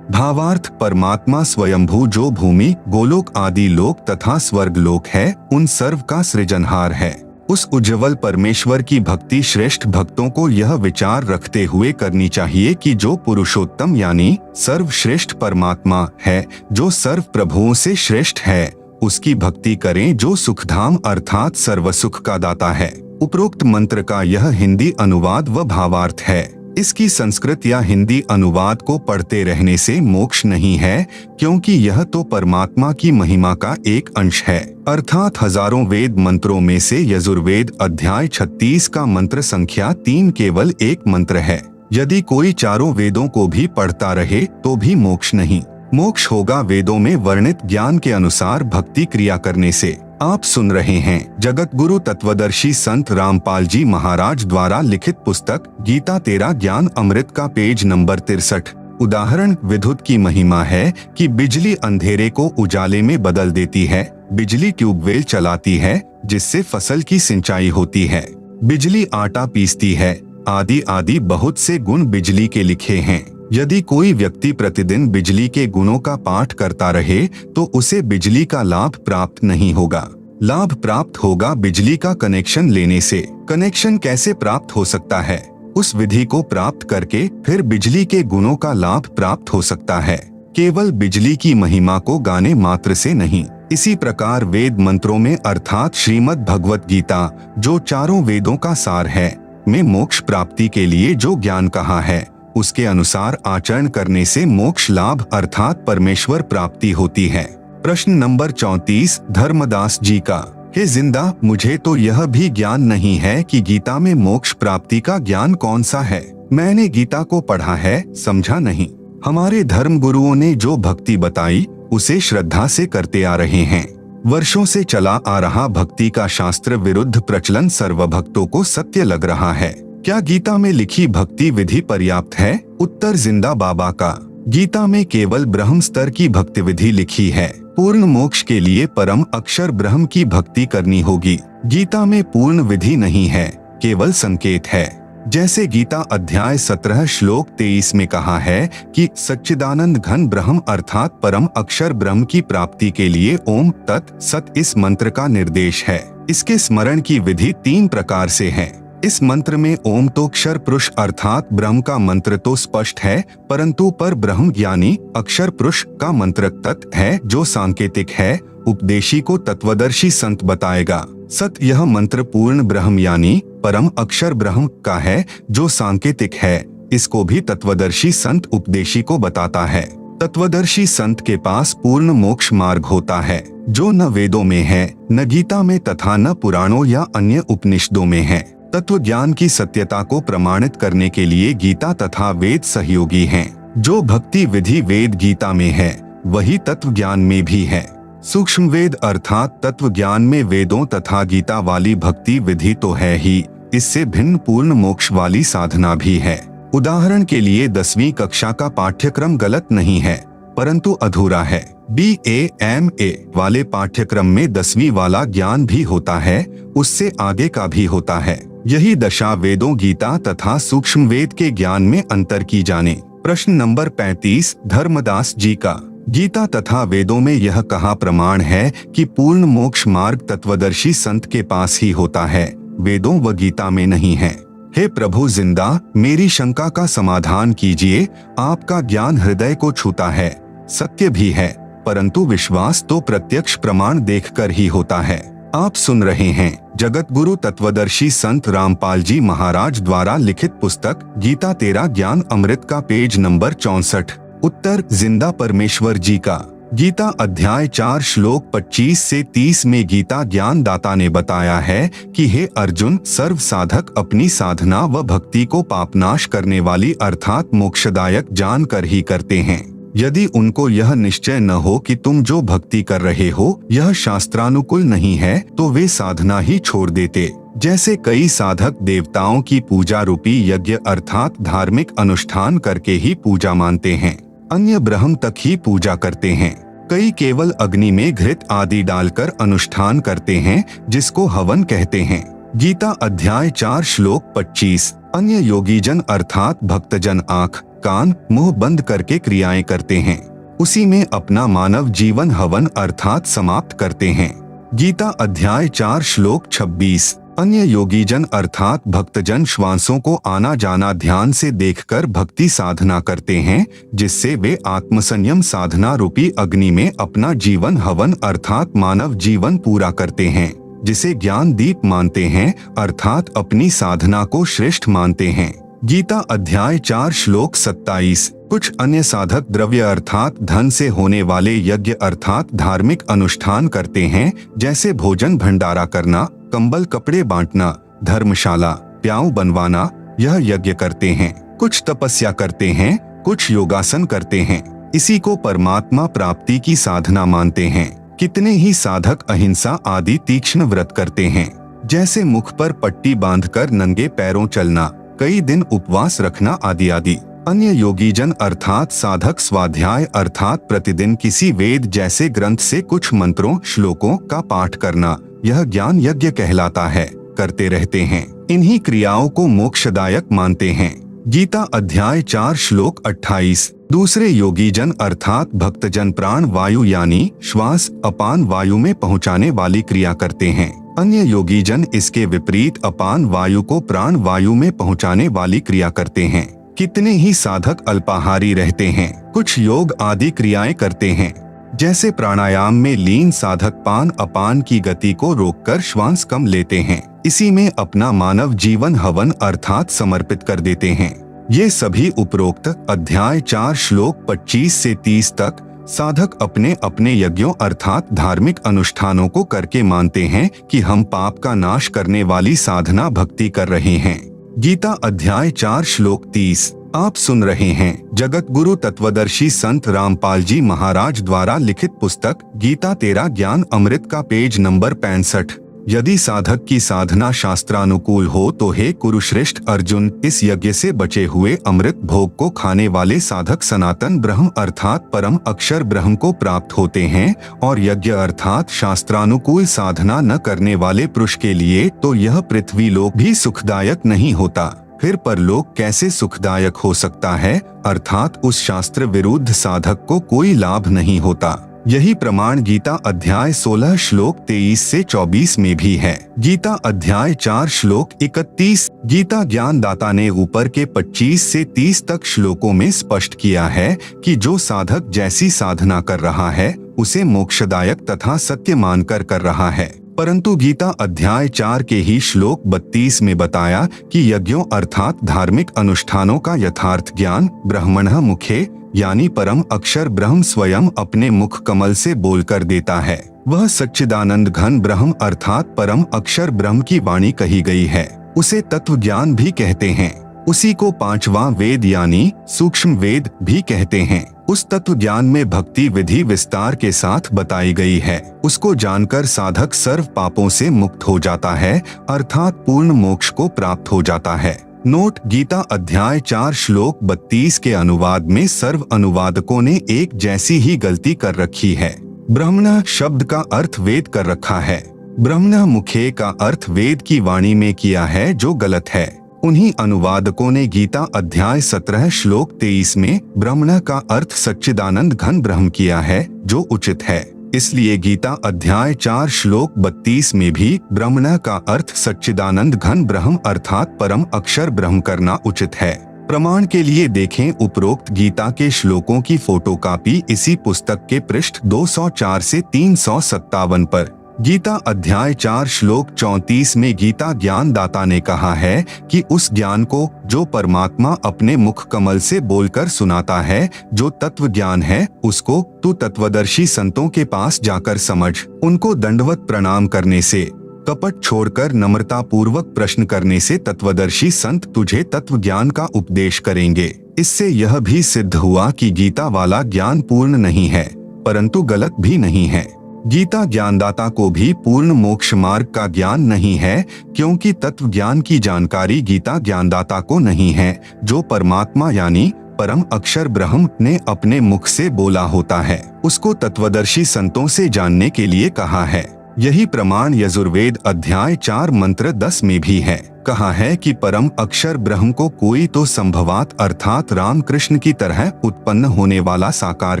भावार्थ: परमात्मा स्वयंभू जो भूमि, गोलोक आदि लोक तथा स्वर्ग लोक है, उन सर्व का सृजनहार है। उस उज्ज्वल परमेश्वर की भक्ति श्रेष्ठ भक्तों को यह विचार रखते हुए करनी चाहिए कि जो पुरुषोत्तम यानी सर्वश्रेष्ठ परमात्मा है, जो सर्व प्रभुओं से श्रेष्ठ है, उसकी भक्ति करें जो सुखधाम अर्थात सर्व सुख का दाता है। उपरोक्त मंत्र का यह हिंदी अनुवाद व भावार्थ है। इसकी संस्कृत या हिंदी अनुवाद को पढ़ते रहने से मोक्ष नहीं है, क्योंकि यह तो परमात्मा की महिमा का एक अंश है। अर्थात हजारों वेद मंत्रों में से यजुर्वेद अध्याय 36 का मंत्र संख्या 3 केवल एक मंत्र है। यदि कोई चारों वेदों को भी पढ़ता रहे तो भी मोक्ष नहीं। मोक्ष होगा वेदों में वर्णित ज्ञान के अनुसार भक्ति क्रिया करने से। आप सुन रहे हैं जगत गुरु तत्वदर्शी संत रामपाल जी महाराज द्वारा लिखित पुस्तक गीता तेरा ज्ञान अमृत का पेज नंबर 63। उदाहरण: विद्युत की महिमा है कि बिजली अंधेरे को उजाले में बदल देती है, बिजली ट्यूबवेल चलाती है जिससे फसल की सिंचाई होती है, बिजली आटा पीसती है, आदि आदि बहुत से गुण बिजली के लिखे हैं। यदि कोई व्यक्ति प्रतिदिन बिजली के गुणों का पाठ करता रहे तो उसे बिजली का लाभ प्राप्त नहीं होगा। लाभ प्राप्त होगा बिजली का कनेक्शन लेने से। कनेक्शन कैसे प्राप्त हो सकता है? उस विधि को प्राप्त करके फिर बिजली के गुणों का लाभ प्राप्त हो सकता है, केवल बिजली की महिमा को गाने मात्र से नहीं। इसी प्रकार वेद मंत्रों में अर्थात श्रीमद् भगवत गीता, जो चारों वेदों का सार है, में मोक्ष प्राप्ति के लिए जो ज्ञान कहा है, उसके अनुसार आचरण करने से मोक्ष लाभ अर्थात परमेश्वर प्राप्ति होती है। प्रश्न नंबर 34 धर्मदास जी का, हे जिंदा, मुझे तो यह भी ज्ञान नहीं है कि गीता में मोक्ष प्राप्ति का ज्ञान कौन सा है। मैंने गीता को पढ़ा है, समझा नहीं। हमारे धर्म गुरुओं ने जो भक्ति बताई उसे श्रद्धा से करते आ रहे हैं। वर्षों से चला आ रहा भक्ति का शास्त्र विरुद्ध प्रचलन सर्वभक्तों को सत्य लग रहा है। क्या गीता में लिखी भक्ति विधि पर्याप्त है? उत्तर जिंदा बाबा का, गीता में केवल ब्रह्म स्तर की भक्ति विधि लिखी है। पूर्ण मोक्ष के लिए परम अक्षर ब्रह्म की भक्ति करनी होगी। गीता में पूर्ण विधि नहीं है, केवल संकेत है। जैसे गीता अध्याय 17 श्लोक 23 में कहा है कि सच्चिदानंद घन ब्रह्म अर्थात परम अक्षर ब्रह्म की प्राप्ति के लिए ओम तत् सत इस मंत्र का निर्देश है। इसके स्मरण की विधि 3 प्रकार से है। इस मंत्र में ओम तो अक्षर पुरुष अर्थात ब्रह्म का मंत्र तो स्पष्ट है, परंतु पर ब्रह्म ज्ञानी अक्षर पुरुष का मंत्र तत् है जो सांकेतिक है। उपदेशी को तत्वदर्शी संत बताएगा। सत यह मंत्र पूर्ण ब्रह्म यानी परम अक्षर ब्रह्म का है जो सांकेतिक है। इसको भी तत्वदर्शी संत उपदेशी को बताता है। तत्वदर्शी संत के पास पूर्ण मोक्ष मार्ग होता है, जो न वेदों में है, न गीता में तथा न पुराणों या अन्य उपनिषदों में है। तत्व ज्ञान की सत्यता को प्रमाणित करने के लिए गीता तथा वेद सहयोगी हैं। जो भक्ति विधि वेद गीता में है, वही तत्व ज्ञान में भी है। सूक्ष्म वेद अर्थात तत्व ज्ञान में वेदों तथा गीता वाली भक्ति विधि तो है ही, इससे भिन्न पूर्ण मोक्ष वाली साधना भी है। उदाहरण के लिए 10वीं कक्षा का पाठ्यक्रम गलत नहीं है, परंतु अधूरा है। BA-MA वाले पाठ्यक्रम में 10वीं वाला ज्ञान भी होता है, उससे आगे का भी होता है। यही दशा वेदों गीता तथा सूक्ष्म वेद के ज्ञान में अंतर की जाने। प्रश्न नंबर 35 धर्मदास जी का, गीता तथा वेदों में यह कहा प्रमाण है कि पूर्ण मोक्ष मार्ग तत्वदर्शी संत के पास ही होता है, वेदों व गीता में नहीं है। हे प्रभु जिंदा, मेरी शंका का समाधान कीजिए। आपका ज्ञान हृदय को छूता है, सत्य भी है, परंतु विश्वास तो प्रत्यक्ष प्रमाण देखकर ही होता है। आप सुन रहे हैं जगत गुरु तत्वदर्शी संत रामपाल जी महाराज द्वारा लिखित पुस्तक गीता तेरा ज्ञान अमृत का पेज नंबर 64। उत्तर जिंदा परमेश्वर जी का, गीता अध्याय 4 श्लोक 25 से 30 में गीता ज्ञान दाता ने बताया है कि हे अर्जुन, सर्व साधक अपनी साधना व भक्ति को पापनाश करने वाली अर्थात मोक्षदायक जानकर ही करते हैं। यदि उनको यह निश्चय न हो कि तुम जो भक्ति कर रहे हो यह शास्त्रानुकूल नहीं है, तो वे साधना ही छोड़ देते। जैसे कई साधक देवताओं की पूजा रूपी यज्ञ अर्थात धार्मिक अनुष्ठान करके ही पूजा मानते हैं, अन्य ब्रह्म तक ही पूजा करते हैं। कई केवल अग्नि में घृत आदि डालकर अनुष्ठान करते हैं, जिसको हवन कहते हैं। गीता अध्याय 4 श्लोक 25। अन्य योगीजन अर्थात भक्तजन आँख कान मुंह बंद करके क्रियाएं करते हैं, उसी में अपना मानव जीवन हवन अर्थात समाप्त करते हैं। गीता अध्याय 4 श्लोक 26। अन्य योगीजन अर्थात भक्तजन श्वासों को आना जाना ध्यान से देखकर भक्ति साधना करते हैं, जिससे वे आत्मसंयम साधना रूपी अग्नि में अपना जीवन हवन अर्थात मानव जीवन पूरा करते हैं, जिसे ज्ञान दीप मानते हैं अर्थात अपनी साधना को श्रेष्ठ मानते हैं। गीता अध्याय 4 श्लोक 27। कुछ अन्य साधक द्रव्य अर्थात धन से होने वाले यज्ञ अर्थात धार्मिक अनुष्ठान करते हैं, जैसे भोजन भंडारा करना, कंबल कपड़े बांटना, धर्मशाला प्याऊ बनवाना, यह यज्ञ करते हैं। कुछ तपस्या करते हैं, कुछ योगासन करते हैं, इसी को परमात्मा प्राप्ति की साधना मानते हैं। कितने ही साधक अहिंसा आदि तीक्ष्ण व्रत करते हैं, जैसे मुख पर पट्टी बांधकर नंगे पैरों चलना, कई दिन उपवास रखना आदि आदि। अन्य योगीजन अर्थात साधक स्वाध्याय अर्थात प्रतिदिन किसी वेद जैसे ग्रंथ से कुछ मंत्रों श्लोकों का पाठ करना, यह ज्ञान यज्ञ कहलाता है, करते रहते हैं। इन्हीं क्रियाओं को मोक्षदायक मानते हैं। गीता अध्याय 4 श्लोक 28। दूसरे योगी जन अर्थात भक्तजन प्राण वायु यानी श्वास अपान वायु में पहुंचाने वाली क्रिया करते हैं। अन्य योगी जन इसके विपरीत अपान वायु को प्राण वायु में पहुंचाने वाली क्रिया करते हैं। कितने ही साधक अल्पाहारी रहते हैं, कुछ योग आदि क्रियाएं करते हैं। जैसे प्राणायाम में लीन साधक पान अपान की गति को रोककर श्वास कम लेते हैं, इसी में अपना मानव जीवन हवन अर्थात समर्पित कर देते हैं। ये सभी उपरोक्त अध्याय 4 श्लोक 25 से 30 तक साधक अपने अपने यज्ञों अर्थात धार्मिक अनुष्ठानों को करके मानते हैं कि हम पाप का नाश करने वाली साधना भक्ति कर रहे हैं। गीता अध्याय 4 श्लोक 30। आप सुन रहे हैं जगत गुरु तत्वदर्शी संत रामपाल जी महाराज द्वारा लिखित पुस्तक गीता तेरा ज्ञान अमृत का पेज नंबर 65। यदि साधक की साधना शास्त्रानुकूल हो तो हे कुरुश्रेष्ठ अर्जुन, इस यज्ञ से बचे हुए अमृत भोग को खाने वाले साधक सनातन ब्रह्म अर्थात परम अक्षर ब्रह्म को प्राप्त होते हैं। और यज्ञ अर्थात शास्त्रानुकूल साधना न करने वाले पुरुष के लिए तो यह पृथ्वी लोक भी सुखदायक नहीं होता। फिर परलोक कैसे सुखदायक हो सकता है, अर्थात उस शास्त्र विरुद्ध साधक को कोई लाभ नहीं होता। यही प्रमाण गीता अध्याय 16 श्लोक 23 से 24 में भी है। गीता अध्याय 4 श्लोक 31। गीता ज्ञान दाता ने ऊपर के 25 से 30 तक श्लोकों में स्पष्ट किया है कि जो साधक जैसी साधना कर रहा है उसे मोक्षदायक तथा सत्य मानकर कर रहा है। परंतु गीता अध्याय 4 के ही श्लोक 32 में बताया कि यज्ञों अर्थात धार्मिक अनुष्ठानों का यथार्थ ज्ञान ब्रह्मणः मुखे यानी परम अक्षर ब्रह्म स्वयं अपने मुख कमल से बोलकर देता है। वह सच्चिदानंद घन ब्रह्म अर्थात परम अक्षर ब्रह्म की वाणी कही गई है। उसे तत्व ज्ञान भी कहते हैं। उसी को 5वां वेद यानी सूक्ष्म वेद भी कहते हैं। उस तत्व ज्ञान में भक्ति विधि विस्तार के साथ बताई गई है। उसको जानकर साधक सर्व पापों से मुक्त हो जाता है अर्थात पूर्ण मोक्ष को प्राप्त हो जाता है। नोट: गीता अध्याय 4 श्लोक 32 के अनुवाद में सर्व अनुवादकों ने एक जैसी ही गलती कर रखी है। ब्रह्मणः शब्द का अर्थ वेद कर रखा है। ब्रह्मणः मुखे का अर्थ वेद की वाणी में किया है, जो गलत है। उन्हीं अनुवादकों ने गीता अध्याय 17 श्लोक 23 में ब्रह्मणः का अर्थ सच्चिदानंद घन ब्रह्म किया है, जो उचित है। इसलिए गीता अध्याय 4 श्लोक 32 में भी ब्रह्मणः का अर्थ सच्चिदानंद घन ब्रह्म अर्थात परम अक्षर ब्रह्म करना उचित है। प्रमाण के लिए देखें उपरोक्त गीता के श्लोकों की फोटोकॉपी इसी पुस्तक के पृष्ठ 204 से 357 पर। गीता अध्याय 4 श्लोक 34 में गीता ज्ञान दाता ने कहा है कि उस ज्ञान को जो परमात्मा अपने मुख कमल से बोलकर सुनाता है, जो तत्व ज्ञान है, उसको तू तत्वदर्शी संतों के पास जाकर समझ। उनको दंडवत प्रणाम करने से, कपट छोड़कर नम्रता पूर्वक प्रश्न करने से तत्वदर्शी संत तुझे तत्व ज्ञान का उपदेश करेंगे। इससे यह भी सिद्ध हुआ कि गीता वाला ज्ञान पूर्ण नहीं है, परंतु गलत भी नहीं है। गीता ज्ञानदाता को भी पूर्ण मोक्ष मार्ग का ज्ञान नहीं है, क्योंकि तत्व ज्ञान की जानकारी गीता ज्ञानदाता को नहीं है, जो परमात्मा यानी परम अक्षर ब्रह्म ने अपने मुख से बोला होता है। उसको तत्वदर्शी संतों से जानने के लिए कहा है। यही प्रमाण यजुर्वेद अध्याय 4 मंत्र 10 में भी है। कहा है कि परम अक्षर ब्रह्म को कोई तो संभवात अर्थात राम कृष्ण की तरह उत्पन्न होने वाला साकार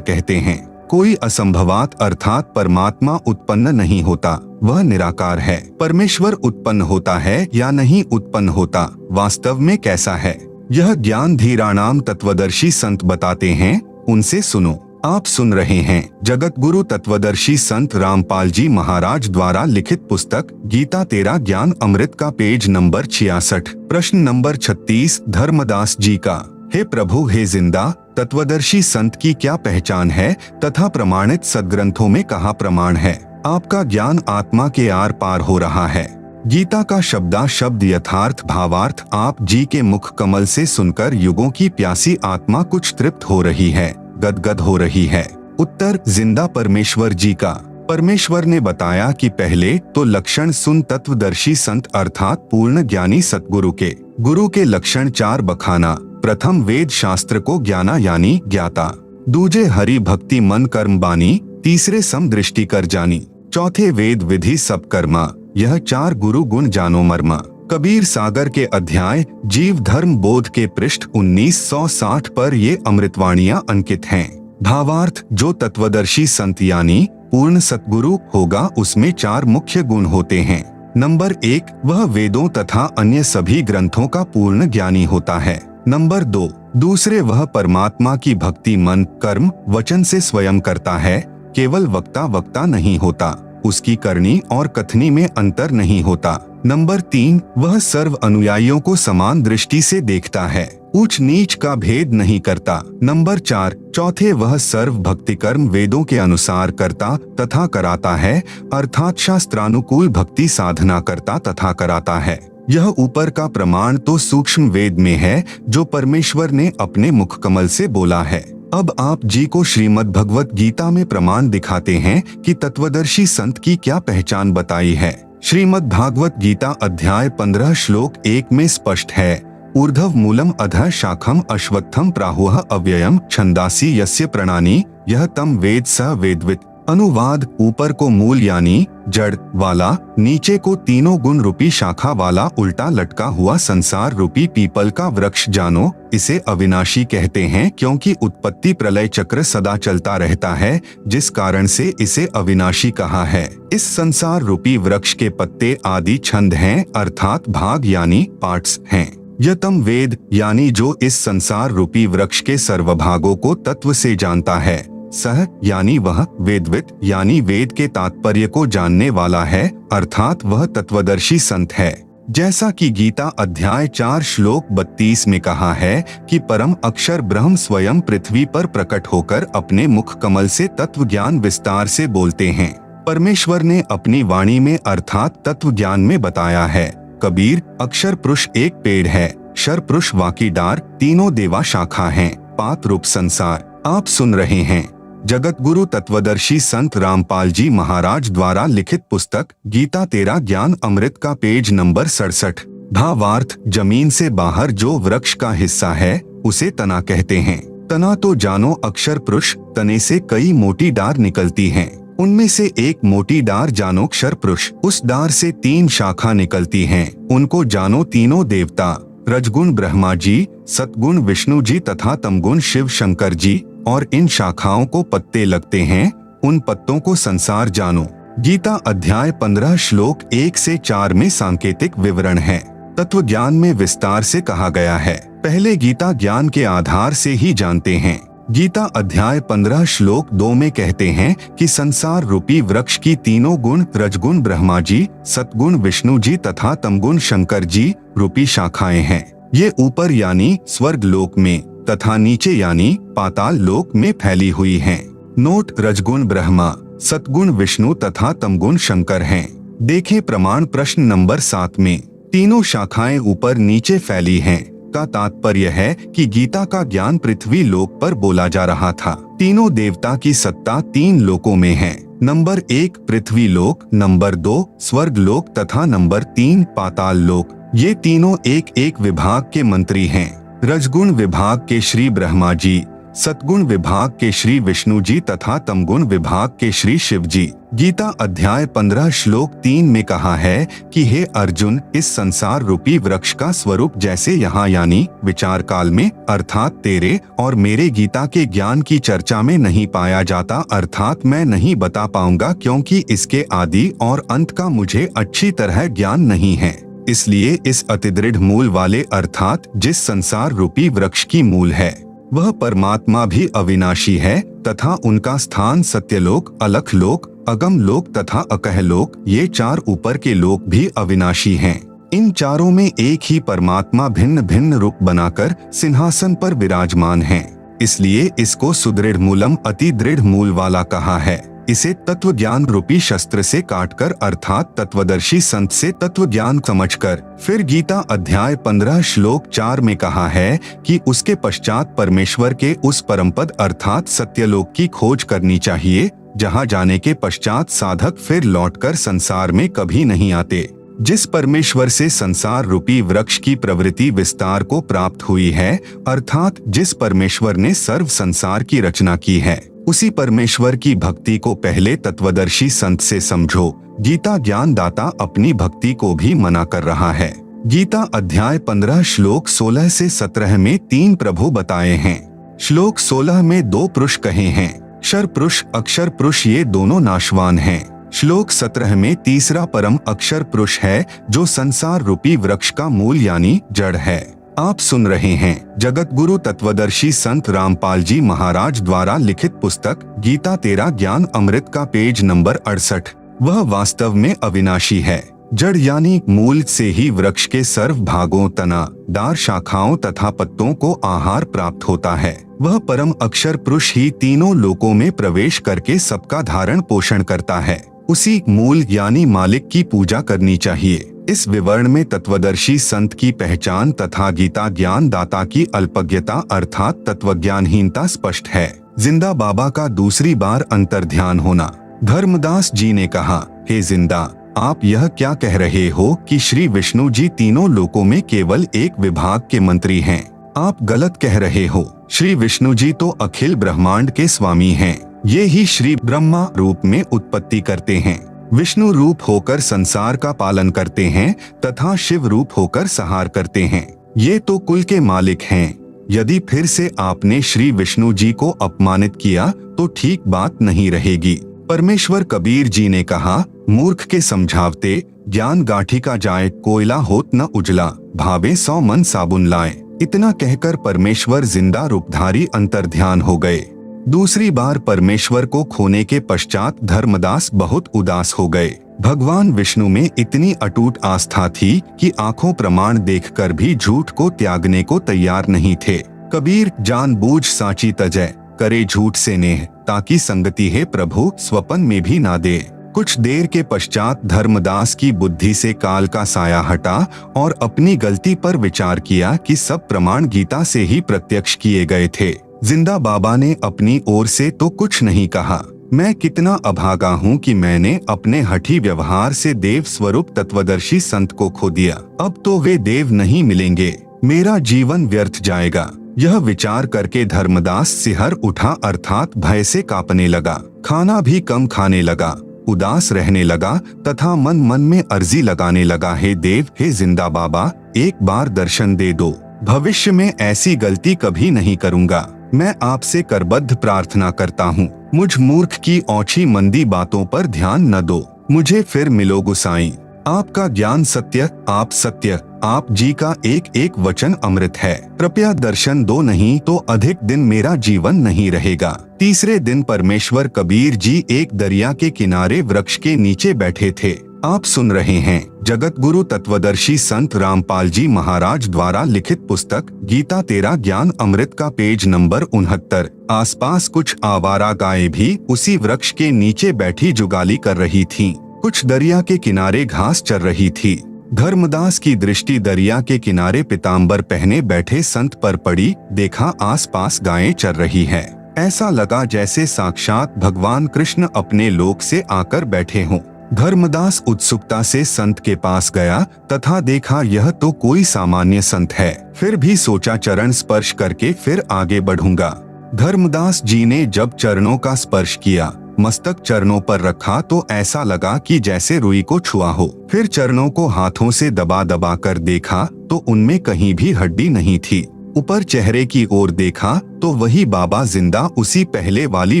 कहते हैं, कोई असंभवात अर्थात परमात्मा उत्पन्न नहीं होता, वह निराकार है। परमेश्वर उत्पन्न होता है या नहीं उत्पन्न होता, वास्तव में कैसा है, यह ज्ञान धीराणाम तत्वदर्शी संत बताते हैं, उनसे सुनो। आप सुन रहे हैं जगत गुरु तत्वदर्शी संत रामपाल जी महाराज द्वारा लिखित पुस्तक गीता तेरा ज्ञान अमृत का पेज नंबर 66। प्रश्न नंबर 36 धर्मदास जी का। हे प्रभु, हे जिंदा तत्वदर्शी संत की क्या पहचान है तथा प्रमाणित सदग्रंथों में कहाँ प्रमाण है? आपका ज्ञान आत्मा के आर पार हो रहा है। गीता का शब्दा शब्द यथार्थ भावार्थ आप जी के मुख कमल से सुनकर युगों की प्यासी आत्मा कुछ तृप्त हो रही है, गदगद हो रही है। उत्तर जिंदा परमेश्वर जी का। परमेश्वर ने बताया कि पहले तो लक्षण सुन तत्वदर्शी संत अर्थात पूर्ण ज्ञानी सतगुरु के। गुरु के लक्षण 4 बखाना। प्रथम वेद शास्त्र को ज्ञाना यानी ज्ञाता, दूजे हरि भक्ति मन कर्म बानी, तीसरे सम दृष्टि कर जानी, चौथे वेद विधि सब कर्मा, यह 4 गुरु गुण जानो मर्मा। कबीर सागर के अध्याय जीव धर्म बोध के पृष्ठ 1960 पर ये अमृतवाणियां अंकित हैं। भावार्थ, जो तत्वदर्शी संत यानी पूर्ण सतगुरु होगा उसमें 4 मुख्य गुण होते हैं। नंबर 1, वह वेदों तथा अन्य सभी ग्रंथों का पूर्ण ज्ञानी होता है। नंबर 2, दूसरे वह परमात्मा की भक्ति मन कर्म वचन से स्वयं करता है, केवल वक्ता नहीं होता, उसकी करनी और कथनी में अंतर नहीं होता। नंबर 3, वह सर्व अनुयायियों को समान दृष्टि से देखता है, ऊंच नीच का भेद नहीं करता। नंबर 4, चौथे वह सर्व भक्ति कर्म वेदों के अनुसार करता तथा कराता है, अर्थात शास्त्रानुकूल भक्ति साधना करता तथा कराता है। यह ऊपर का प्रमाण तो सूक्ष्म वेद में है जो परमेश्वर ने अपने मुख कमल से बोला है। अब आप जी को श्रीमद् भगवत गीता में प्रमाण दिखाते हैं कि तत्वदर्शी संत की क्या पहचान बताई है। श्रीमद् भागवत गीता अध्याय 15 श्लोक 1 में स्पष्ट है, ऊर्ध्व मूलम अधः शाखम अश्वत्थम प्राहुः अव्ययम छंदासी यस्य प्रणानी यह तम वेद स वेदवित्। अनुवाद, ऊपर को मूल यानी जड़ वाला, नीचे को तीनों गुण रूपी शाखा वाला उल्टा लटका हुआ संसार रूपी पीपल का वृक्ष जानो। इसे अविनाशी कहते हैं क्योंकि उत्पत्ति प्रलय चक्र सदा चलता रहता है, जिस कारण से इसे अविनाशी कहा है। इस संसार रूपी वृक्ष के पत्ते आदि छंद हैं, अर्थात भाग यानी पार्ट्स हैं। यह तम वेद यानी जो इस संसार रूपी वृक्ष के सर्वभागों को तत्व से जानता है। सह यानी वह, वेदवित यानी वेद के तात्पर्य को जानने वाला है, अर्थात वह तत्वदर्शी संत है। जैसा कि गीता अध्याय 4 श्लोक 32 में कहा है कि परम अक्षर ब्रह्म स्वयं पृथ्वी पर प्रकट होकर अपने मुख कमल से तत्व ज्ञान विस्तार से बोलते हैं। परमेश्वर ने अपनी वाणी में अर्थात तत्व ज्ञान में बताया है। कबीर, अक्षर पुरुष एक पेड़ है, शर पुरुष वाकी डार, तीनों देवा शाखा हैं, पात रूप संसार। आप सुन रहे हैं जगत गुरु तत्वदर्शी संत रामपाल जी महाराज द्वारा लिखित पुस्तक गीता तेरा ज्ञान अमृत का पेज नंबर 67। भावार्थ, जमीन से बाहर जो वृक्ष का हिस्सा है उसे तना कहते हैं। तना तो जानो अक्षर पुरुष, तने से कई मोटी डार निकलती हैं। उनमें से एक मोटी डार जानो अक्षर पुरुष, उस डार से 3 शाखा निकलती हैं, उनको जानो तीनों देवता, रजगुण ब्रह्मा जी, सतगुण विष्णु जी तथा तमगुण शिव शंकर जी, और इन शाखाओं को पत्ते लगते हैं, उन पत्तों को संसार जानो। गीता अध्याय 15 श्लोक 1 से 4 में सांकेतिक विवरण है। तत्व ज्ञान में विस्तार से कहा गया है। पहले गीता ज्ञान के आधार से ही जानते हैं। गीता अध्याय 15 श्लोक 2 में कहते हैं कि संसार रूपी वृक्ष की तीनों गुण रजगुण ब्रह्मा जी, सतगुण विष्णु जी तथा तमगुण शंकर जी रूपी शाखाएं हैं। ये ऊपर यानी स्वर्ग लोक में तथा नीचे यानी पाताल लोक में फैली हुई हैं। नोट, रजगुण ब्रह्मा, सतगुण विष्णु तथा तमगुण शंकर हैं। देखें प्रमाण प्रश्न नंबर 7 में। तीनों शाखाएं ऊपर नीचे फैली हैं का तात्पर्य है कि गीता का ज्ञान पृथ्वी लोक पर बोला जा रहा था। तीनों देवता की सत्ता 3 लोकों में है। नंबर 1 पृथ्वी लोक, नंबर 2 स्वर्ग लोक तथा नंबर 3 पाताल लोक। ये तीनों एक एक विभाग के मंत्री हैं। रजगुण विभाग के श्री ब्रह्मा जी, सतगुण विभाग के श्री विष्णु जी तथा तमगुण विभाग के श्री शिव जी। गीता अध्याय 15 श्लोक 3 में कहा है कि हे अर्जुन, इस संसार रूपी वृक्ष का स्वरूप जैसे यहाँ यानी विचार काल में अर्थात तेरे और मेरे गीता के ज्ञान की चर्चा में नहीं पाया जाता, अर्थात मैं नहीं बता पाऊंगा क्योंकि इसके आदि और अंत का मुझे अच्छी तरह ज्ञान नहीं है। इसलिए इस अतिदृढ़ मूल वाले अर्थात जिस संसार रूपी वृक्ष की मूल है वह परमात्मा भी अविनाशी है तथा उनका स्थान सत्यलोक, अलख लोक, अगम लोक तथा अकह लोक, ये 4 ऊपर के लोक भी अविनाशी हैं। इन चारों में एक ही परमात्मा भिन्न भिन्न रूप बनाकर सिंहासन पर विराजमान है। इसलिए इसको सुदृढ़ मूलम अति दृढ़ मूल वाला कहा है। इसे तत्व ज्ञान रूपी शस्त्र से काटकर अर्थात तत्वदर्शी संत से तत्व ज्ञान समझकर फिर गीता अध्याय 15 श्लोक 4 में कहा है कि उसके पश्चात परमेश्वर के उस परमपद अर्थात सत्यलोक की खोज करनी चाहिए, जहां जाने के पश्चात साधक फिर लौटकर संसार में कभी नहीं आते। जिस परमेश्वर से संसार रूपी वृक्ष की प्रवृत्ति विस्तार को प्राप्त हुई है, अर्थात जिस परमेश्वर ने सर्व संसार की रचना की है, उसी परमेश्वर की भक्ति को पहले तत्वदर्शी संत से समझो। गीता ज्ञान दाता अपनी भक्ति को भी मना कर रहा है। गीता अध्याय 15 श्लोक 16 से 17 में 3 प्रभु बताए हैं। श्लोक 16 में 2 पुरुष कहे हैं, क्षर पुरुष अक्षर पुरुष, ये दोनों नाशवान हैं। श्लोक 17 में तीसरा परम अक्षर पुरुष है जो संसार रूपी वृक्ष का मूल यानी जड़ है। आप सुन रहे हैं जगत गुरु तत्वदर्शी संत रामपाल जी महाराज द्वारा लिखित पुस्तक गीता तेरा ज्ञान अमृत का पेज नंबर 68। वह वास्तव में अविनाशी है। जड़ यानी मूल से ही वृक्ष के सर्व भागों, तना, डार, शाखाओं तथा पत्तों को आहार प्राप्त होता है। वह परम अक्षर पुरुष ही तीनों लोकों में प्रवेश करके सबका धारण पोषण करता है। उसी मूल यानी मालिक की पूजा करनी चाहिए। इस विवरण में तत्वदर्शी संत की पहचान तथा गीता ज्ञान दाता की अल्पज्ञता अर्थात तत्वज्ञानहीनता स्पष्ट है। जिंदा बाबा का दूसरी बार अंतर्ध्यान होना। धर्मदास जी ने कहा, हे जिंदा, आप यह क्या कह रहे हो कि श्री विष्णु जी तीनों लोकों में केवल एक विभाग के मंत्री हैं? आप गलत कह रहे हो। श्री विष्णु जी तो अखिल ब्रह्मांड के स्वामी हैं। ये ही श्री ब्रह्मा रूप में उत्पत्ति करते हैं, विष्णु रूप होकर संसार का पालन करते हैं तथा शिव रूप होकर संहार करते हैं। ये तो कुल के मालिक हैं। यदि फिर से आपने श्री विष्णु जी को अपमानित किया तो ठीक बात नहीं रहेगी। परमेश्वर कबीर जी ने कहा, मूर्ख के समझावते ज्ञान गाठी का जाए, कोयला होत न उजला, भावे 100 मन साबुन लाए। इतना कहकर परमेश्वर जिंदा रूपधारी अंतर्ध्यान हो गए। दूसरी बार परमेश्वर को खोने के पश्चात धर्मदास बहुत उदास हो गए। भगवान विष्णु में इतनी अटूट आस्था थी कि आंखों प्रमाण देखकर भी झूठ को त्यागने को तैयार नहीं थे। कबीर जानबूझ साची तजय, करे झूठ से नेह, ताकि संगति है प्रभु स्वपन में भी ना दे। कुछ देर के पश्चात धर्मदास की बुद्धि से काल का साया हटा और अपनी गलती पर विचार किया कि सब प्रमाण गीता से ही प्रत्यक्ष किए गए थे। जिंदा बाबा ने अपनी ओर से तो कुछ नहीं कहा। मैं कितना अभागा हूँ कि मैंने अपने हठी व्यवहार से देव स्वरूप तत्वदर्शी संत को खो दिया। अब तो वे देव नहीं मिलेंगे, मेरा जीवन व्यर्थ जाएगा। यह विचार करके धर्मदास सिहर उठा अर्थात भय से कांपने लगा। खाना भी कम खाने लगा, उदास रहने लगा तथा मन मन में अर्जी लगाने लगा, हे देव, हे जिंदा बाबा, एक बार दर्शन दे दो। भविष्य में ऐसी गलती कभी नहीं करूँगा। मैं आपसे करबद्ध प्रार्थना करता हूँ। मुझ मूर्ख की औछी मंदी बातों पर ध्यान न दो। मुझे फिर मिलो गुसाई। आपका ज्ञान सत्य, आप सत्य, आप जी का एक एक वचन अमृत है। कृपया दर्शन दो, नहीं तो अधिक दिन मेरा जीवन नहीं रहेगा। तीसरे दिन परमेश्वर कबीर जी एक दरिया के किनारे वृक्ष के नीचे बैठे थे। आप सुन रहे हैं जगत गुरु तत्वदर्शी संत रामपाल जी महाराज द्वारा लिखित पुस्तक गीता तेरा ज्ञान अमृत का पेज नंबर 69। आसपास कुछ आवारा गायें भी उसी वृक्ष के नीचे बैठी जुगाली कर रही थीं। कुछ दरिया के किनारे घास चर रही थी। धर्मदास की दृष्टि दरिया के किनारे पीताम्बर पहने बैठे संत पर पड़ी। देखा आसपास गायें चर रही है। ऐसा लगा जैसे साक्षात भगवान कृष्ण अपने लोक से आकर बैठे हों। धर्मदास उत्सुकता से संत के पास गया तथा देखा यह तो कोई सामान्य संत है। फिर भी सोचा चरण स्पर्श करके फिर आगे बढ़ूंगा। धर्मदास जी ने जब चरणों का स्पर्श किया, मस्तक चरणों पर रखा तो ऐसा लगा कि जैसे रुई को छुआ हो। फिर चरणों को हाथों से दबा दबा कर देखा तो उनमें कहीं भी हड्डी नहीं थी। ऊपर चेहरे की ओर देखा तो वही बाबा जिंदा उसी पहले वाली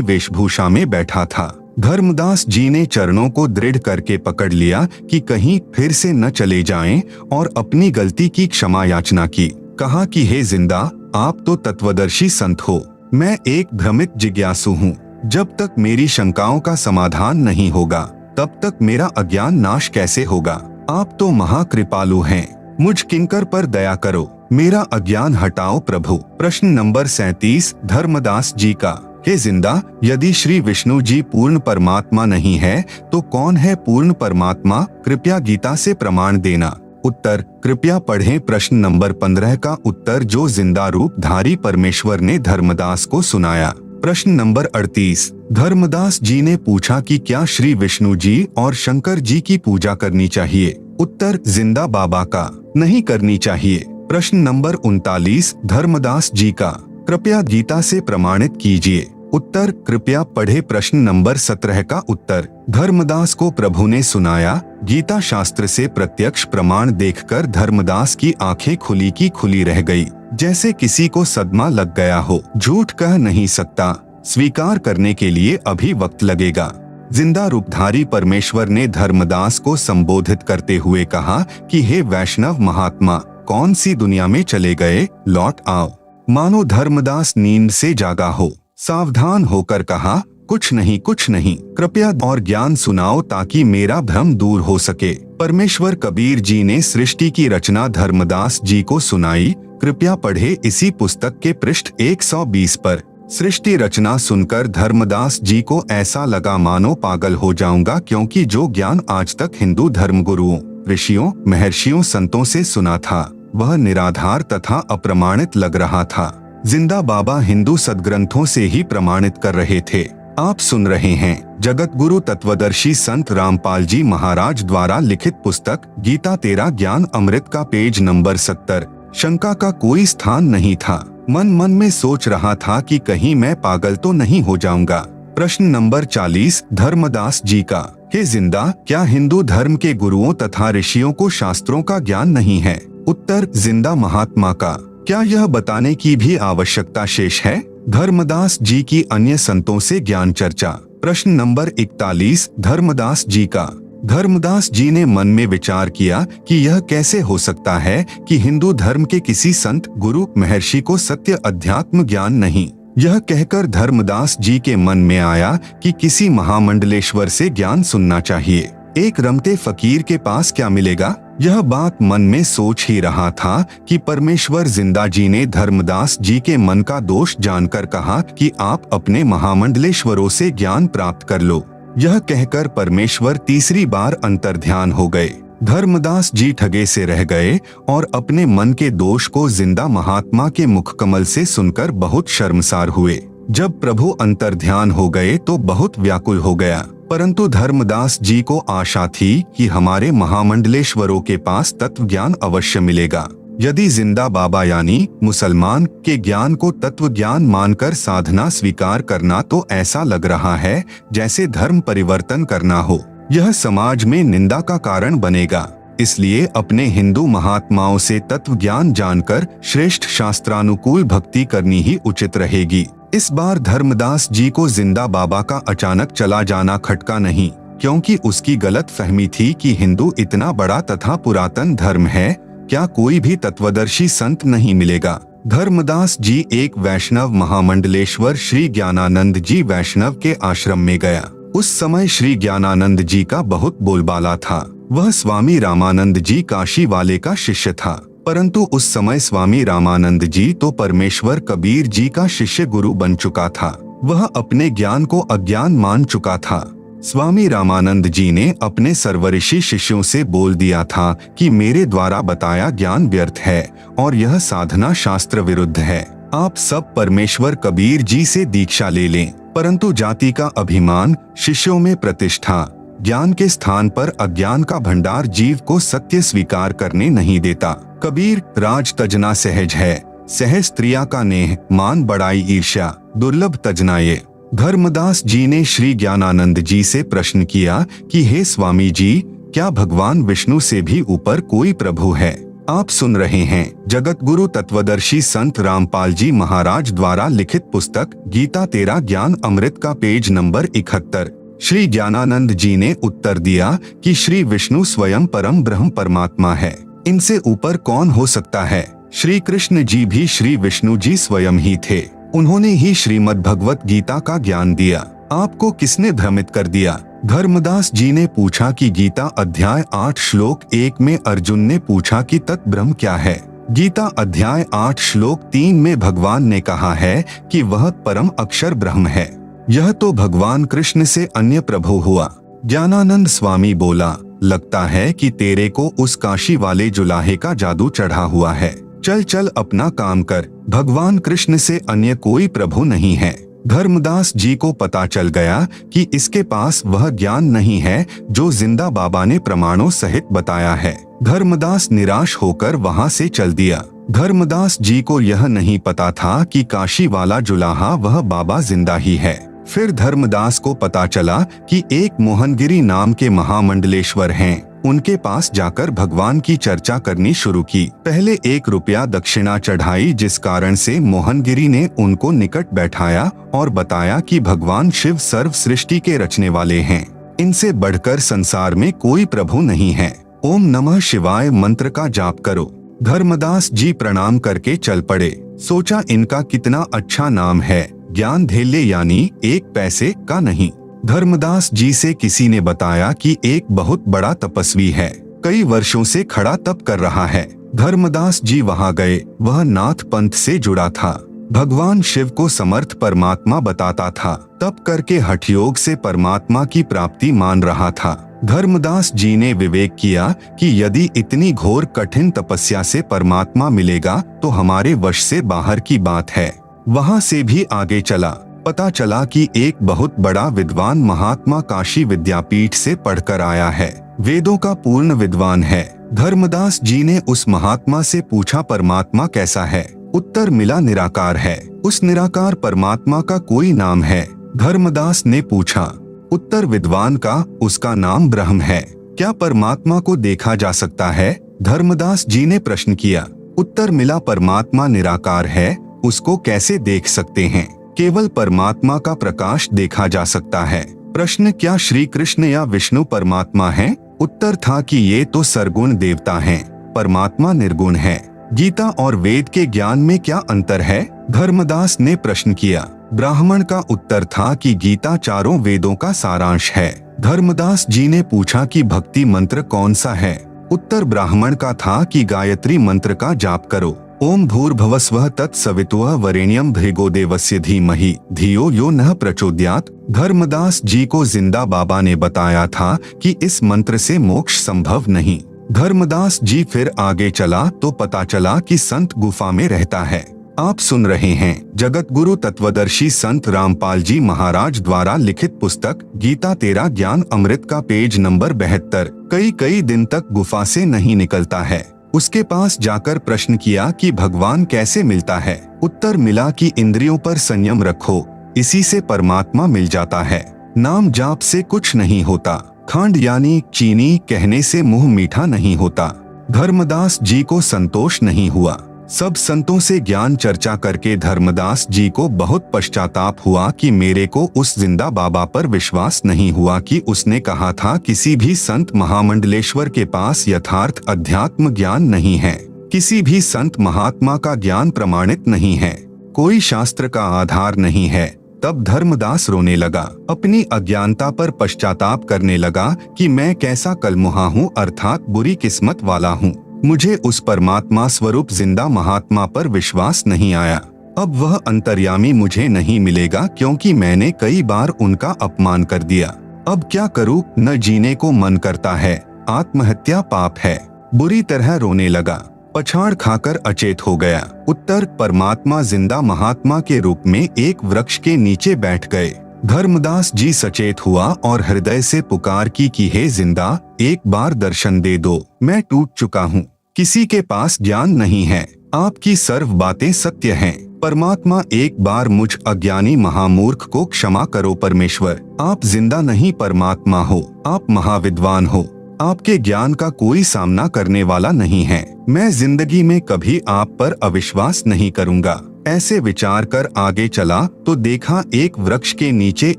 वेशभूषा में बैठा था। धर्मदास जी ने चरणों को दृढ़ करके पकड़ लिया कि कहीं फिर से न चले जाएं और अपनी गलती की क्षमा याचना की। कहा कि हे जिंदा, आप तो तत्वदर्शी संत हो, मैं एक भ्रमित जिज्ञासु हूँ। जब तक मेरी शंकाओं का समाधान नहीं होगा तब तक मेरा अज्ञान नाश कैसे होगा? आप तो महाकृपालु हैं, मुझ किंकर पर दया करो, मेरा अज्ञान हटाओ प्रभु। प्रश्न नंबर 37 धर्मदास जी का, हे जिंदा, यदि श्री विष्णु जी पूर्ण परमात्मा नहीं है तो कौन है पूर्ण परमात्मा? कृपया गीता से प्रमाण देना। उत्तर कृपया पढ़ें। प्रश्न नंबर 15 का उत्तर जो जिंदा रूप धारी परमेश्वर ने धर्मदास को सुनाया। प्रश्न नंबर 38 धर्मदास जी ने पूछा कि क्या श्री विष्णु जी और शंकर जी की पूजा करनी चाहिए? उत्तर जिंदा बाबा का, नहीं करनी चाहिए। प्रश्न नंबर 39 धर्मदास जी का, कृपया गीता से प्रमाणित कीजिए। उत्तर कृपया पढ़े प्रश्न नंबर 17 का उत्तर। धर्मदास को प्रभु ने सुनाया। गीता शास्त्र से प्रत्यक्ष प्रमाण देखकर धर्मदास की आंखें खुली की खुली रह गई, जैसे किसी को सदमा लग गया हो। झूठ कह नहीं सकता, स्वीकार करने के लिए अभी वक्त लगेगा। जिंदा रूपधारी परमेश्वर ने धर्मदास को संबोधित करते हुए कहा कि हे वैष्णव महात्मा, कौन सी दुनिया में चले गए, लौट आओ। मानो धर्मदास नींद से जागा हो। सावधान होकर कहा, कुछ नहीं, कृपया और ज्ञान सुनाओ ताकि मेरा भ्रम दूर हो सके। परमेश्वर कबीर जी ने सृष्टि की रचना धर्मदास जी को सुनाई। कृपया पढ़े इसी पुस्तक के पृष्ठ 120 पर। सृष्टि रचना सुनकर धर्मदास जी को ऐसा लगा मानो पागल हो जाऊंगा, क्योंकि जो ज्ञान आज तक हिंदू धर्मगुरुओं, ऋषियों, महर्षियों, संतों से सुना था वह निराधार तथा अप्रमाणित लग रहा था। जिंदा बाबा हिंदू सदग्रंथों से ही प्रमाणित कर रहे थे। आप सुन रहे हैं जगत गुरु तत्वदर्शी संत रामपाल जी महाराज द्वारा लिखित पुस्तक गीता तेरा ज्ञान अमृत का पेज नंबर 70। शंका का कोई स्थान नहीं था। मन में सोच रहा था कि कहीं मैं पागल तो नहीं हो जाऊंगा। प्रश्न नंबर 40 धर्मदास जी का। हे जिंदा, क्या हिंदू धर्म के गुरुओं तथा ऋषियों को शास्त्रों का ज्ञान नहीं है? उत्तर जिंदा महात्मा का। क्या यह बताने की भी आवश्यकता शेष है? धर्मदास जी की अन्य संतों से ज्ञान चर्चा। प्रश्न नंबर 41 धर्मदास जी का। धर्मदास जी ने मन में विचार किया कि यह कैसे हो सकता है कि हिंदू धर्म के किसी संत, गुरु, महर्षि को सत्य अध्यात्म ज्ञान नहीं। यह कहकर धर्मदास जी के मन में आया कि किसी महामंडलेश्वर से ज्ञान सुनना चाहिए। एक रमते फकीर के पास क्या मिलेगा? यह बात मन में सोच ही रहा था कि परमेश्वर जिंदा जी ने धर्मदास जी के मन का दोष जानकर कहा कि आप अपने महामंडलेश्वरों से ज्ञान प्राप्त कर लो। यह कहकर परमेश्वर तीसरी बार अंतर्ध्यान हो गए। धर्मदास जी ठगे से रह गए और अपने मन के दोष को जिंदा महात्मा के मुखकमल से सुनकर बहुत शर्मसार हुए। जब प्रभु अंतर्ध्यान हो गए तो बहुत व्याकुल हो गया, परंतु धर्मदास जी को आशा थी कि हमारे महामंडलेश्वरों के पास तत्व ज्ञान अवश्य मिलेगा। यदि जिंदा बाबा यानी मुसलमान के ज्ञान को तत्व ज्ञान मानकर साधना स्वीकार करना तो ऐसा लग रहा है जैसे धर्म परिवर्तन करना हो। यह समाज में निंदा का कारण बनेगा। इसलिए अपने हिंदू महात्माओं से तत्व ज्ञान जानकर श्रेष्ठ शास्त्रानुकूल भक्ति करनी ही उचित रहेगी। इस बार धर्मदास जी को जिंदा बाबा का अचानक चला जाना खटका नहीं, क्योंकि उसकी गलत फहमी थी कि हिंदू इतना बड़ा तथा पुरातन धर्म है, क्या कोई भी तत्वदर्शी संत नहीं मिलेगा। धर्मदास जी एक वैष्णव महामंडलेश्वर श्री ज्ञानानंद जी वैष्णव के आश्रम में गया। उस समय श्री ज्ञानानंद जी का बहुत बोलबाला था। वह स्वामी रामानंद जी काशी वाले का शिष्य था, परंतु उस समय स्वामी रामानंद जी तो परमेश्वर कबीर जी का शिष्य गुरु बन चुका था। वह अपने ज्ञान को अज्ञान मान चुका था। स्वामी रामानंद जी ने अपने सर्वऋषि शिष्यों से बोल दिया था कि मेरे द्वारा बताया ज्ञान व्यर्थ है और यह साधना शास्त्र विरुद्ध है। आप सब परमेश्वर कबीर जी से दीक्षा ले लें। परंतु जाति का अभिमान, शिष्यों में प्रतिष्ठा, ज्ञान के स्थान पर अज्ञान का भंडार जीव को सत्य स्वीकार करने नहीं देता। कबीर राज तजना सहज है, सहज स्त्रिया का नेह, मान बढ़ाई ईर्ष्या, दुर्लभ तजनाये। धर्मदास जी ने श्री ज्ञानानंद जी से प्रश्न किया कि हे स्वामी जी, क्या भगवान विष्णु से भी ऊपर कोई प्रभु है? आप सुन रहे हैं जगत गुरु तत्वदर्शी संत रामपाल जी महाराज द्वारा लिखित पुस्तक गीता तेरा ज्ञान अमृत का पेज नंबर 71। श्री ज्ञानानंद जी ने उत्तर दिया कि श्री विष्णु स्वयं परम ब्रह्म परमात्मा है, इनसे ऊपर कौन हो सकता है। श्री कृष्ण जी भी श्री विष्णु जी स्वयं ही थे। उन्होंने ही श्रीमद् भगवत गीता का ज्ञान दिया। आपको किसने भ्रमित कर दिया? धर्मदास जी ने पूछा कि गीता अध्याय 8 श्लोक 1 में अर्जुन ने पूछा कि तत्ब्रह्म क्या है। गीता अध्याय 8 श्लोक 3 में भगवान ने कहा है कि वह परम अक्षर ब्रह्म है। यह तो भगवान कृष्ण से अन्य प्रभु हुआ। ज्ञानानंद स्वामी बोला, लगता है कि तेरे को उस काशी वाले जुलाहे का जादू चढ़ा हुआ है। चल चल अपना काम कर, भगवान कृष्ण से अन्य कोई प्रभु नहीं है। धर्मदास जी को पता चल गया कि इसके पास वह ज्ञान नहीं है जो जिंदा बाबा ने प्रमाणों सहित बताया है। धर्मदास निराश होकर वहां से चल दिया। धर्मदास जी को यह नहीं पता था कि काशी वाला जुलाहा वह बाबा जिंदा ही है। फिर धर्मदास को पता चला कि एक मोहनगिरी नाम के महामंडलेश्वर हैं। उनके पास जाकर भगवान की चर्चा करनी शुरू की। पहले 1 रुपया दक्षिणा चढ़ाई, जिस कारण से मोहनगिरी ने उनको निकट बैठाया और बताया कि भगवान शिव सर्व सृष्टि के रचने वाले हैं। इनसे बढ़कर संसार में कोई प्रभु नहीं है। ओम नमः शिवाय मंत्र का जाप करो। धर्मदास जी प्रणाम करके चल पड़े। सोचा इनका कितना अच्छा नाम है, ज्ञान धेल्य, यानी 1 पैसे का नहीं। धर्मदास जी से किसी ने बताया कि एक बहुत बड़ा तपस्वी है, कई वर्षों से खड़ा तप कर रहा है। धर्मदास जी वहां गए। वह नाथ पंथ से जुड़ा था, भगवान शिव को समर्थ परमात्मा बताता था, तप करके हठयोग से परमात्मा की प्राप्ति मान रहा था। धर्मदास जी ने विवेक किया कि यदि इतनी घोर कठिन तपस्या से परमात्मा मिलेगा तो हमारे वश से बाहर की बात है। वहां से भी आगे चला। पता चला कि एक बहुत बड़ा विद्वान महात्मा काशी विद्यापीठ से पढ़कर आया है, वेदों का पूर्ण विद्वान है। धर्मदास जी ने उस महात्मा से पूछा परमात्मा कैसा है? उत्तर मिला निराकार है। उस निराकार परमात्मा का कोई नाम है? धर्मदास ने पूछा। उत्तर विद्वान का, उसका नाम ब्रह्म है। क्या परमात्मा को देखा जा सकता है? धर्मदास जी ने प्रश्न किया। उत्तर मिला परमात्मा निराकार है, उसको कैसे देख सकते हैं? केवल परमात्मा का प्रकाश देखा जा सकता है। प्रश्न, क्या श्री कृष्ण या विष्णु परमात्मा हैं? उत्तर था कि ये तो सरगुण देवता हैं, परमात्मा निर्गुण है। गीता और वेद के ज्ञान में क्या अंतर है? धर्मदास ने प्रश्न किया। ब्राह्मण का उत्तर था कि गीता चारों वेदों का सारांश है। धर्मदास जी ने पूछा कि भक्ति मंत्र कौन सा है? उत्तर ब्राह्मण का था कि गायत्री मंत्र का जाप करो। ओम भूर्भुवस्वः तत्सवितुर्वरेण्यं भृगो देवस्य धीमहि धियो यो नः प्रचोदयात्। धर्मदास जी को जिंदा बाबा ने बताया था कि इस मंत्र से मोक्ष संभव नहीं। धर्मदास जी फिर आगे चला तो पता चला कि संत गुफा में रहता है। आप सुन रहे हैं जगत गुरु तत्वदर्शी संत रामपाल जी महाराज द्वारा लिखित पुस्तक गीता तेरा ज्ञान अमृत का पेज नंबर 72। कई दिन तक गुफा से नहीं निकलता है। उसके पास जाकर प्रश्न किया कि भगवान कैसे मिलता है? उत्तर मिला कि इंद्रियों पर संयम रखो, इसी से परमात्मा मिल जाता है। नाम जाप से कुछ नहीं होता, खंड यानी चीनी कहने से मुंह मीठा नहीं होता। धर्मदास जी को संतोष नहीं हुआ। सब संतों से ज्ञान चर्चा करके धर्मदास जी को बहुत पश्चाताप हुआ कि मेरे को उस जिंदा बाबा पर विश्वास नहीं हुआ कि उसने कहा था किसी भी संत महामंडलेश्वर के पास यथार्थ अध्यात्म ज्ञान नहीं है, किसी भी संत महात्मा का ज्ञान प्रमाणित नहीं है, कोई शास्त्र का आधार नहीं है। तब धर्मदास रोने लगा, अपनी अज्ञानता पर पश्चाताप करने लगा कि मैं कैसा कलमुहा हूँ, अर्थात बुरी किस्मत वाला हूँ। मुझे उस परमात्मा स्वरूप जिंदा महात्मा पर विश्वास नहीं आया। अब वह अंतर्यामी मुझे नहीं मिलेगा क्योंकि मैंने कई बार उनका अपमान कर दिया। अब क्या करूं? न जीने को मन करता है, आत्महत्या पाप है। बुरी तरह रोने लगा, पछाड़ खाकर अचेत हो गया। उत्तर, परमात्मा जिंदा महात्मा के रूप में एक वृक्ष के नीचे बैठ गए। धर्मदास जी सचेत हुआ और हृदय से पुकार की कि हे जिंदा, एक बार दर्शन दे दो, मैं टूट चुका हूँ, किसी के पास ज्ञान नहीं है, आपकी सर्व बातें सत्य हैं। परमात्मा एक बार मुझ अज्ञानी महामूर्ख को क्षमा करो परमेश्वर। आप जिंदा नहीं परमात्मा हो, आप महाविद्वान हो, आपके ज्ञान का कोई सामना करने वाला नहीं है। मैं जिंदगी में कभी आप पर अविश्वास नहीं करूंगा। ऐसे विचार कर आगे चला तो देखा एक वृक्ष के नीचे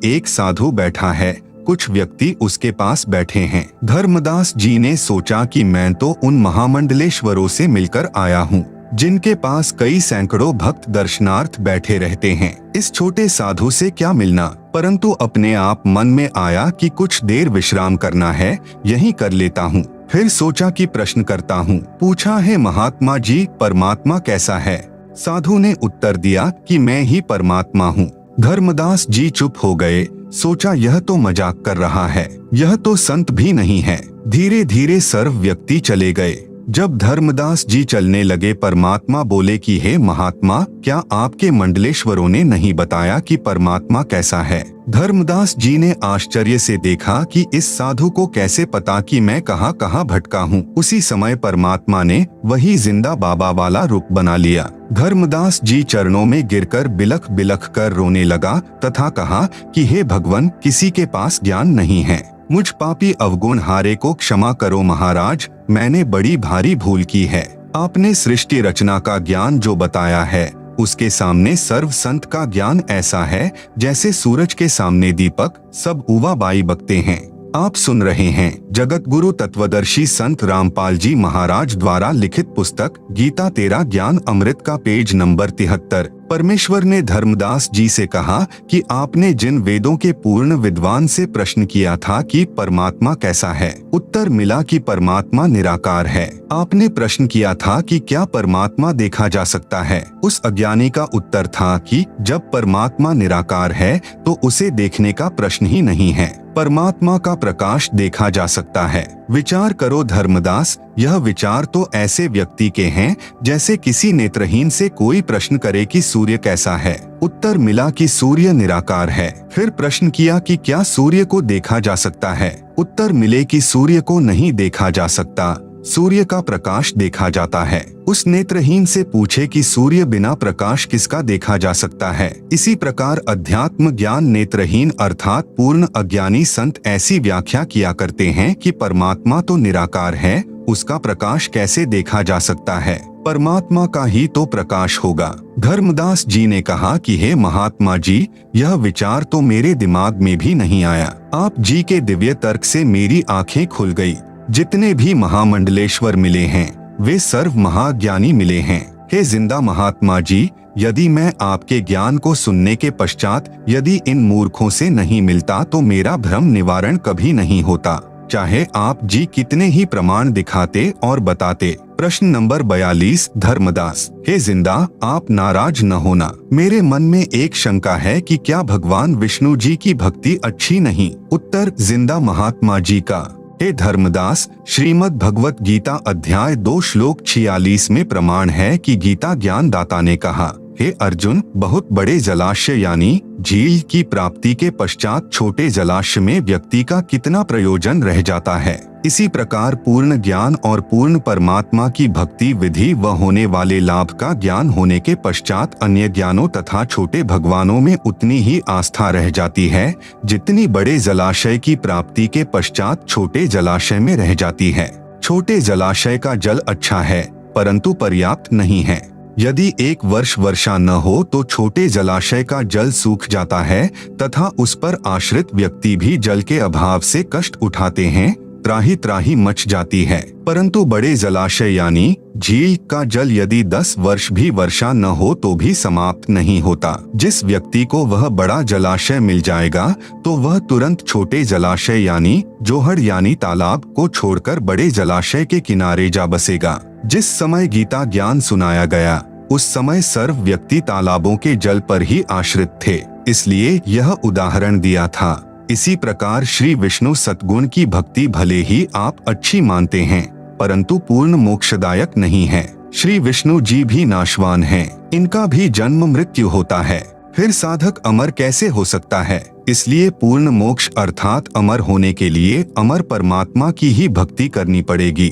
एक साधु बैठा है, कुछ व्यक्ति उसके पास बैठे हैं। धर्मदास जी ने सोचा कि मैं तो उन महामंडलेश्वरों से मिलकर आया हूँ जिनके पास कई सैकड़ों भक्त दर्शनार्थ बैठे रहते हैं, इस छोटे साधु से क्या मिलना। परंतु अपने आप मन में आया कि कुछ देर विश्राम करना है, यहीं कर लेता हूँ। फिर सोचा कि प्रश्न करता हूँ। पूछा है महात्मा जी, परमात्मा कैसा है? साधु ने उत्तर दिया कि मैं ही परमात्मा हूँ। धर्मदास जी चुप हो गए। सोचा यह तो मजाक कर रहा है, यह तो संत भी नहीं है। धीरे धीरे सर्व व्यक्ति चले गए। जब धर्मदास जी चलने लगे, परमात्मा बोले कि हे महात्मा, क्या आपके मंडलेश्वरों ने नहीं बताया कि परमात्मा कैसा है? धर्मदास जी ने आश्चर्य से देखा कि इस साधु को कैसे पता कि मैं कहाँ कहाँ भटका हूँ। उसी समय परमात्मा ने वही जिंदा बाबा वाला रूप बना लिया। धर्मदास जी चरणों में गिरकर बिलख बिलख कर रोने लगा तथा कहा कि हे भगवान, किसी के पास ज्ञान नहीं है, मुझ पापी अवगुण हारे को क्षमा करो महाराज, मैंने बड़ी भारी भूल की है। आपने सृष्टि रचना का ज्ञान जो बताया है उसके सामने सर्व संत का ज्ञान ऐसा है जैसे सूरज के सामने दीपक, सब उवाबाई बकते हैं। आप सुन रहे हैं जगत गुरु तत्वदर्शी संत रामपाल जी महाराज द्वारा लिखित पुस्तक गीता तेरा ज्ञान अमृत का पेज नंबर 73। परमेश्वर ने धर्मदास जी से कहा कि आपने जिन वेदों के पूर्ण विद्वान से प्रश्न किया था कि परमात्मा कैसा है, उत्तर मिला कि परमात्मा निराकार है। आपने प्रश्न किया था कि क्या परमात्मा देखा जा सकता है, उस अज्ञानी का उत्तर था कि जब परमात्मा निराकार है तो उसे देखने का प्रश्न ही नहीं है, परमात्मा का प्रकाश देखा जा सकता है। विचार करो धर्मदास, यह विचार तो ऐसे व्यक्ति के हैं जैसे किसी नेत्रहीन से कोई प्रश्न करे कि सूर्य कैसा है, उत्तर मिला कि सूर्य निराकार है। फिर प्रश्न किया कि क्या सूर्य को देखा जा सकता है, उत्तर मिले कि सूर्य को नहीं देखा जा सकता, सूर्य का प्रकाश देखा जाता है। उस नेत्रहीन से पूछे कि सूर्य बिना प्रकाश किसका देखा जा सकता है। इसी प्रकार अध्यात्म ज्ञान नेत्रहीन अर्थात पूर्ण अज्ञानी संत ऐसी व्याख्या किया करते हैं कि परमात्मा तो निराकार है, उसका प्रकाश कैसे देखा जा सकता है, परमात्मा का ही तो प्रकाश होगा। धर्मदास जी ने कहा कि हे महात्मा जी, यह विचार तो मेरे दिमाग में भी नहीं आया। आप जी के दिव्य तर्क से मेरी आंखें खुल गई। जितने भी महामंडलेश्वर मिले हैं वे सर्व महाज्ञानी मिले हैं। हे जिंदा महात्मा जी, यदि मैं आपके ज्ञान को सुनने के पश्चात यदि इन मूर्खों से नहीं मिलता तो मेरा भ्रम निवारण कभी नहीं होता, चाहे आप जी कितने ही प्रमाण दिखाते और बताते। प्रश्न नंबर 42 धर्मदास, हे जिंदा, आप नाराज न होना, मेरे मन में एक शंका है कि क्या भगवान विष्णु जी की भक्ति अच्छी नहीं। उत्तर जिंदा महात्मा जी का, हे धर्मदास, श्रीमद् भगवत गीता अध्याय 2 श्लोक 46 में प्रमाण है कि गीता ज्ञान दाता ने कहा, हे अर्जुन, बहुत बड़े जलाशय यानी झील की प्राप्ति के पश्चात छोटे जलाशय में व्यक्ति का कितना प्रयोजन रह जाता है, इसी प्रकार पूर्ण ज्ञान और पूर्ण परमात्मा की भक्ति विधि व होने वाले लाभ का ज्ञान होने के पश्चात अन्य ज्ञानों तथा छोटे भगवानों में उतनी ही आस्था रह जाती है जितनी बड़े जलाशय की प्राप्ति के पश्चात छोटे जलाशय में रह जाती है। छोटे जलाशय का जल अच्छा है परंतु पर्याप्त नहीं है। यदि एक वर्ष वर्षा न हो तो छोटे जलाशय का जल सूख जाता है तथा उस पर आश्रित व्यक्ति भी जल के अभाव से कष्ट उठाते हैं, त्राही त्राही मच जाती है। परंतु बड़े जलाशय यानी झील का जल यदि 10 वर्ष भी वर्षा न हो तो भी समाप्त नहीं होता। जिस व्यक्ति को वह बड़ा जलाशय मिल जाएगा तो वह तुरंत छोटे जलाशय यानी जोहड़ यानी तालाब को छोड़कर बड़े जलाशय के किनारे जा बसेगा। जिस समय गीता ज्ञान सुनाया गया उस समय सर्व व्यक्ति तालाबों के जल पर ही आश्रित थे, इसलिए यह उदाहरण दिया था। इसी प्रकार श्री विष्णु सद्गुण की भक्ति भले ही आप अच्छी मानते हैं परंतु पूर्ण मोक्षदायक नहीं है। श्री विष्णु जी भी नाशवान हैं, इनका भी जन्म मृत्यु होता है, फिर साधक अमर कैसे हो सकता है। इसलिए पूर्ण मोक्ष अर्थात अमर होने के लिए अमर परमात्मा की ही भक्ति करनी पड़ेगी।